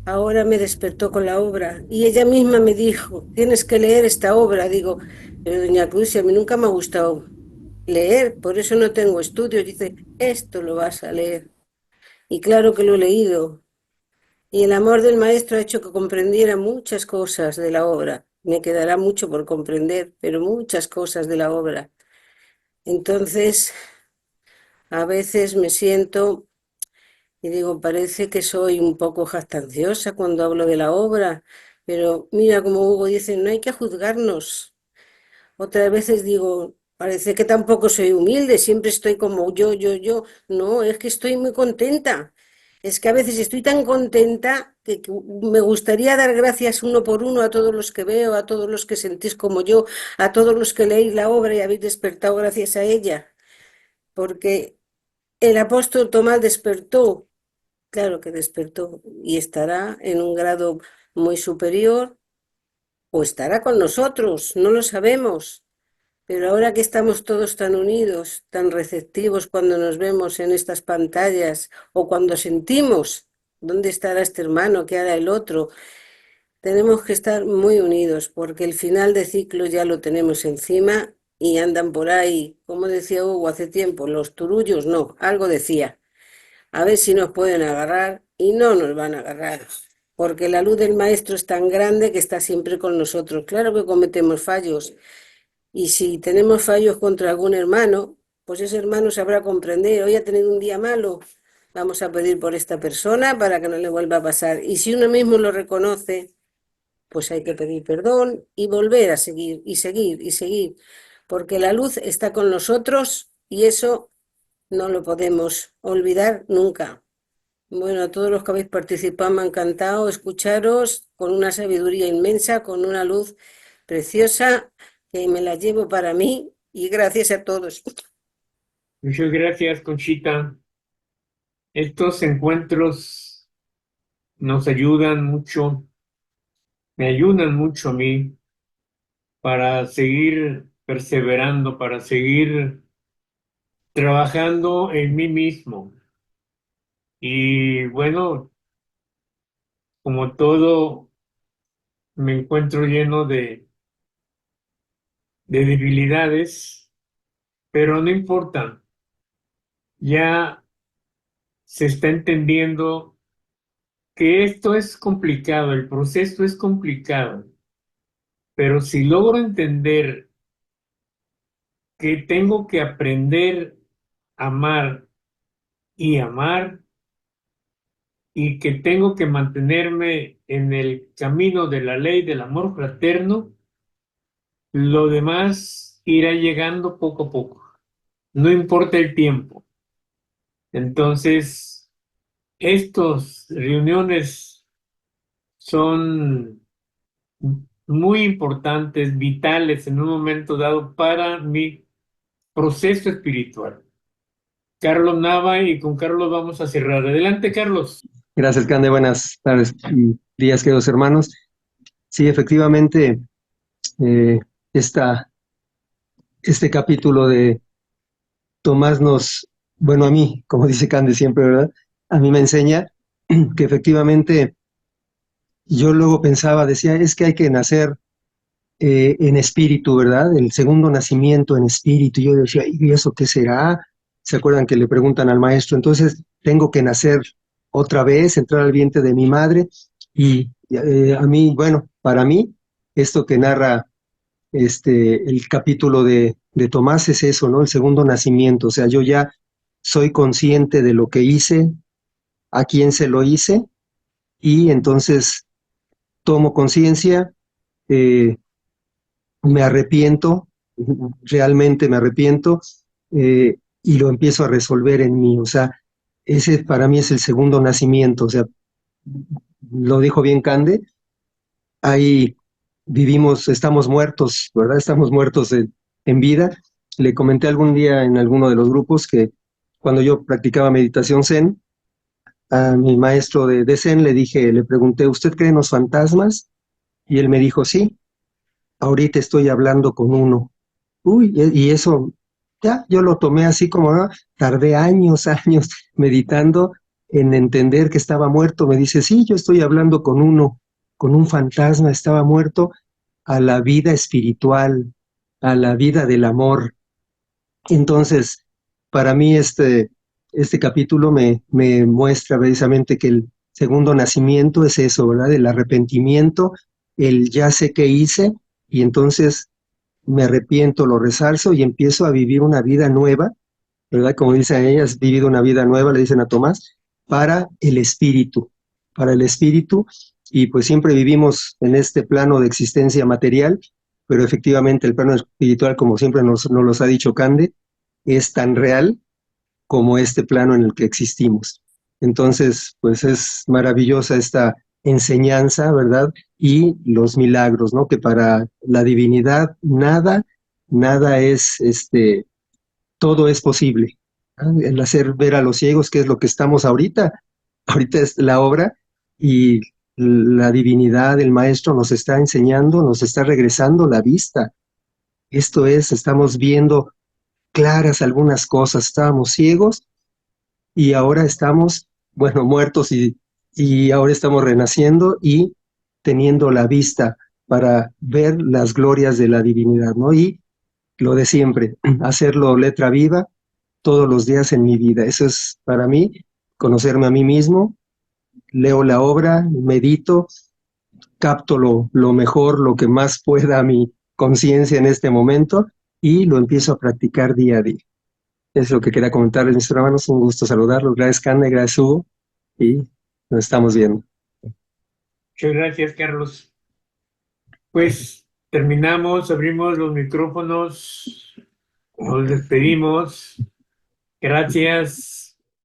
Ahora me despertó con la obra y ella misma me dijo: tienes que leer esta obra. Digo: pero doña Cruz, a mí nunca me ha gustado leer, por eso no tengo estudios. Dice: esto lo vas a leer. Y claro que lo he leído. Y el amor del maestro ha hecho que comprendiera muchas cosas de la obra. Me quedará mucho por comprender, pero muchas cosas de la obra. Entonces, a veces me siento y digo: parece que soy un poco jactanciosa cuando hablo de la obra, pero mira, como Hugo dice, no hay que juzgarnos. Otras veces digo: parece que tampoco soy humilde, siempre estoy como yo. No, es que estoy muy contenta Es que a veces estoy tan contenta que me gustaría dar gracias uno por uno a todos los que veo, a todos los que sentís como yo, a todos los que leéis la obra y habéis despertado gracias a ella, porque el apóstol Tomás despertó, claro que despertó, y estará en un grado muy superior o estará con nosotros, no lo sabemos. Pero ahora que estamos todos tan unidos, tan receptivos cuando nos vemos en estas pantallas o cuando sentimos dónde estará este hermano, qué hará el otro, tenemos que estar muy unidos porque el final de ciclo ya lo tenemos encima y andan por ahí, como decía Hugo hace tiempo, los turullos no, algo decía, a ver si nos pueden agarrar y no nos van a agarrar. Porque la luz del maestro es tan grande que está siempre con nosotros. Claro que cometemos fallos, y si tenemos fallos contra algún hermano, pues ese hermano sabrá comprender, hoy ha tenido un día malo, vamos a pedir por esta persona para que no le vuelva a pasar. Y si uno mismo lo reconoce, pues hay que pedir perdón y volver a seguir y seguir y seguir, porque la luz está con nosotros y eso no lo podemos olvidar nunca. Bueno, a todos los que habéis participado me ha encantado escucharos con una sabiduría inmensa, con una luz preciosa que me la llevo para mí y gracias a todos. Muchas gracias, Conchita. Estos encuentros nos ayudan mucho, me ayudan mucho a mí para seguir perseverando, para seguir trabajando en mí mismo. Y bueno, como todo, me encuentro lleno de debilidades, pero no importa. Ya se está entendiendo que esto es complicado, el proceso es complicado, pero si logro entender que tengo que aprender a amar y amar y que tengo que mantenerme en el camino de la ley del amor fraterno, lo demás irá llegando poco a poco, no importa el tiempo. Entonces, estas reuniones son muy importantes, vitales en un momento dado para mi proceso espiritual. Carlos Nava, y con Carlos vamos a cerrar. Adelante, Carlos. Gracias, Cande. Buenas tardes y días, queridos hermanos. Sí, efectivamente, eh, este capítulo de Tomás bueno, a mí, como dice Cande siempre, ¿verdad? A mí me enseña que efectivamente yo luego pensaba, decía, es que hay que nacer en espíritu, ¿verdad? El segundo nacimiento en espíritu. Y yo decía, ¿y eso qué será? ¿Se acuerdan que le preguntan al maestro? Entonces, tengo que nacer otra vez, entrar al vientre de mi madre. Y a mí, bueno, para mí, esto que narra el capítulo de Tomás es eso, ¿no? El segundo nacimiento. O sea, yo ya soy consciente de lo que hice, a quién se lo hice, y entonces tomo conciencia, me arrepiento, realmente me arrepiento, y lo empiezo a resolver en mí. O sea, ese para mí es el segundo nacimiento. O sea, lo dijo bien Cande, ahí vivimos, estamos muertos, ¿verdad? Estamos muertos en vida. Le comenté algún día en alguno de los grupos que cuando yo practicaba meditación Zen, a mi maestro de Zen le pregunté, ¿usted cree en los fantasmas? Y él me dijo, sí, ahorita estoy hablando con uno. Uy, y eso, ya, yo lo tomé así como, ¿no? Tardé años meditando en entender que estaba muerto. Me dice, sí, yo estoy hablando con uno, con un fantasma, estaba muerto a la vida espiritual, a la vida del amor. Entonces, para mí este capítulo me muestra precisamente que el segundo nacimiento es eso, ¿verdad? El arrepentimiento, el ya sé qué hice, y entonces me arrepiento, lo resarzo y empiezo a vivir una vida nueva, ¿verdad? Como dicen ellas, vivido una vida nueva, le dicen a Tomás, para el espíritu, y pues siempre vivimos en este plano de existencia material, pero efectivamente el plano espiritual, como siempre nos los ha dicho Cande, es tan real como este plano en el que existimos. Entonces, pues es maravillosa esta enseñanza, ¿verdad? Y los milagros, ¿no? Que para la divinidad nada es, todo es posible. ¿No? El hacer ver a los ciegos, que es lo que estamos ahorita es la obra, y la divinidad, el maestro nos está enseñando, nos está regresando la vista. Esto es, estamos viendo claras algunas cosas, estábamos ciegos y ahora estamos, bueno, muertos y ahora estamos renaciendo y teniendo la vista para ver las glorias de la divinidad, ¿no? Y lo de siempre, hacerlo letra viva todos los días en mi vida. Eso es para mí, conocerme a mí mismo, leo la obra, medito, capto lo mejor, lo que más pueda mi conciencia en este momento y lo empiezo a practicar día a día. Es lo que quería comentarles, mis hermanos. Un gusto saludarlos. Gracias, Cande, gracias, Hugo. Y nos estamos viendo. Muchas gracias, Carlos. Pues terminamos, abrimos los micrófonos, nos despedimos. Gracias.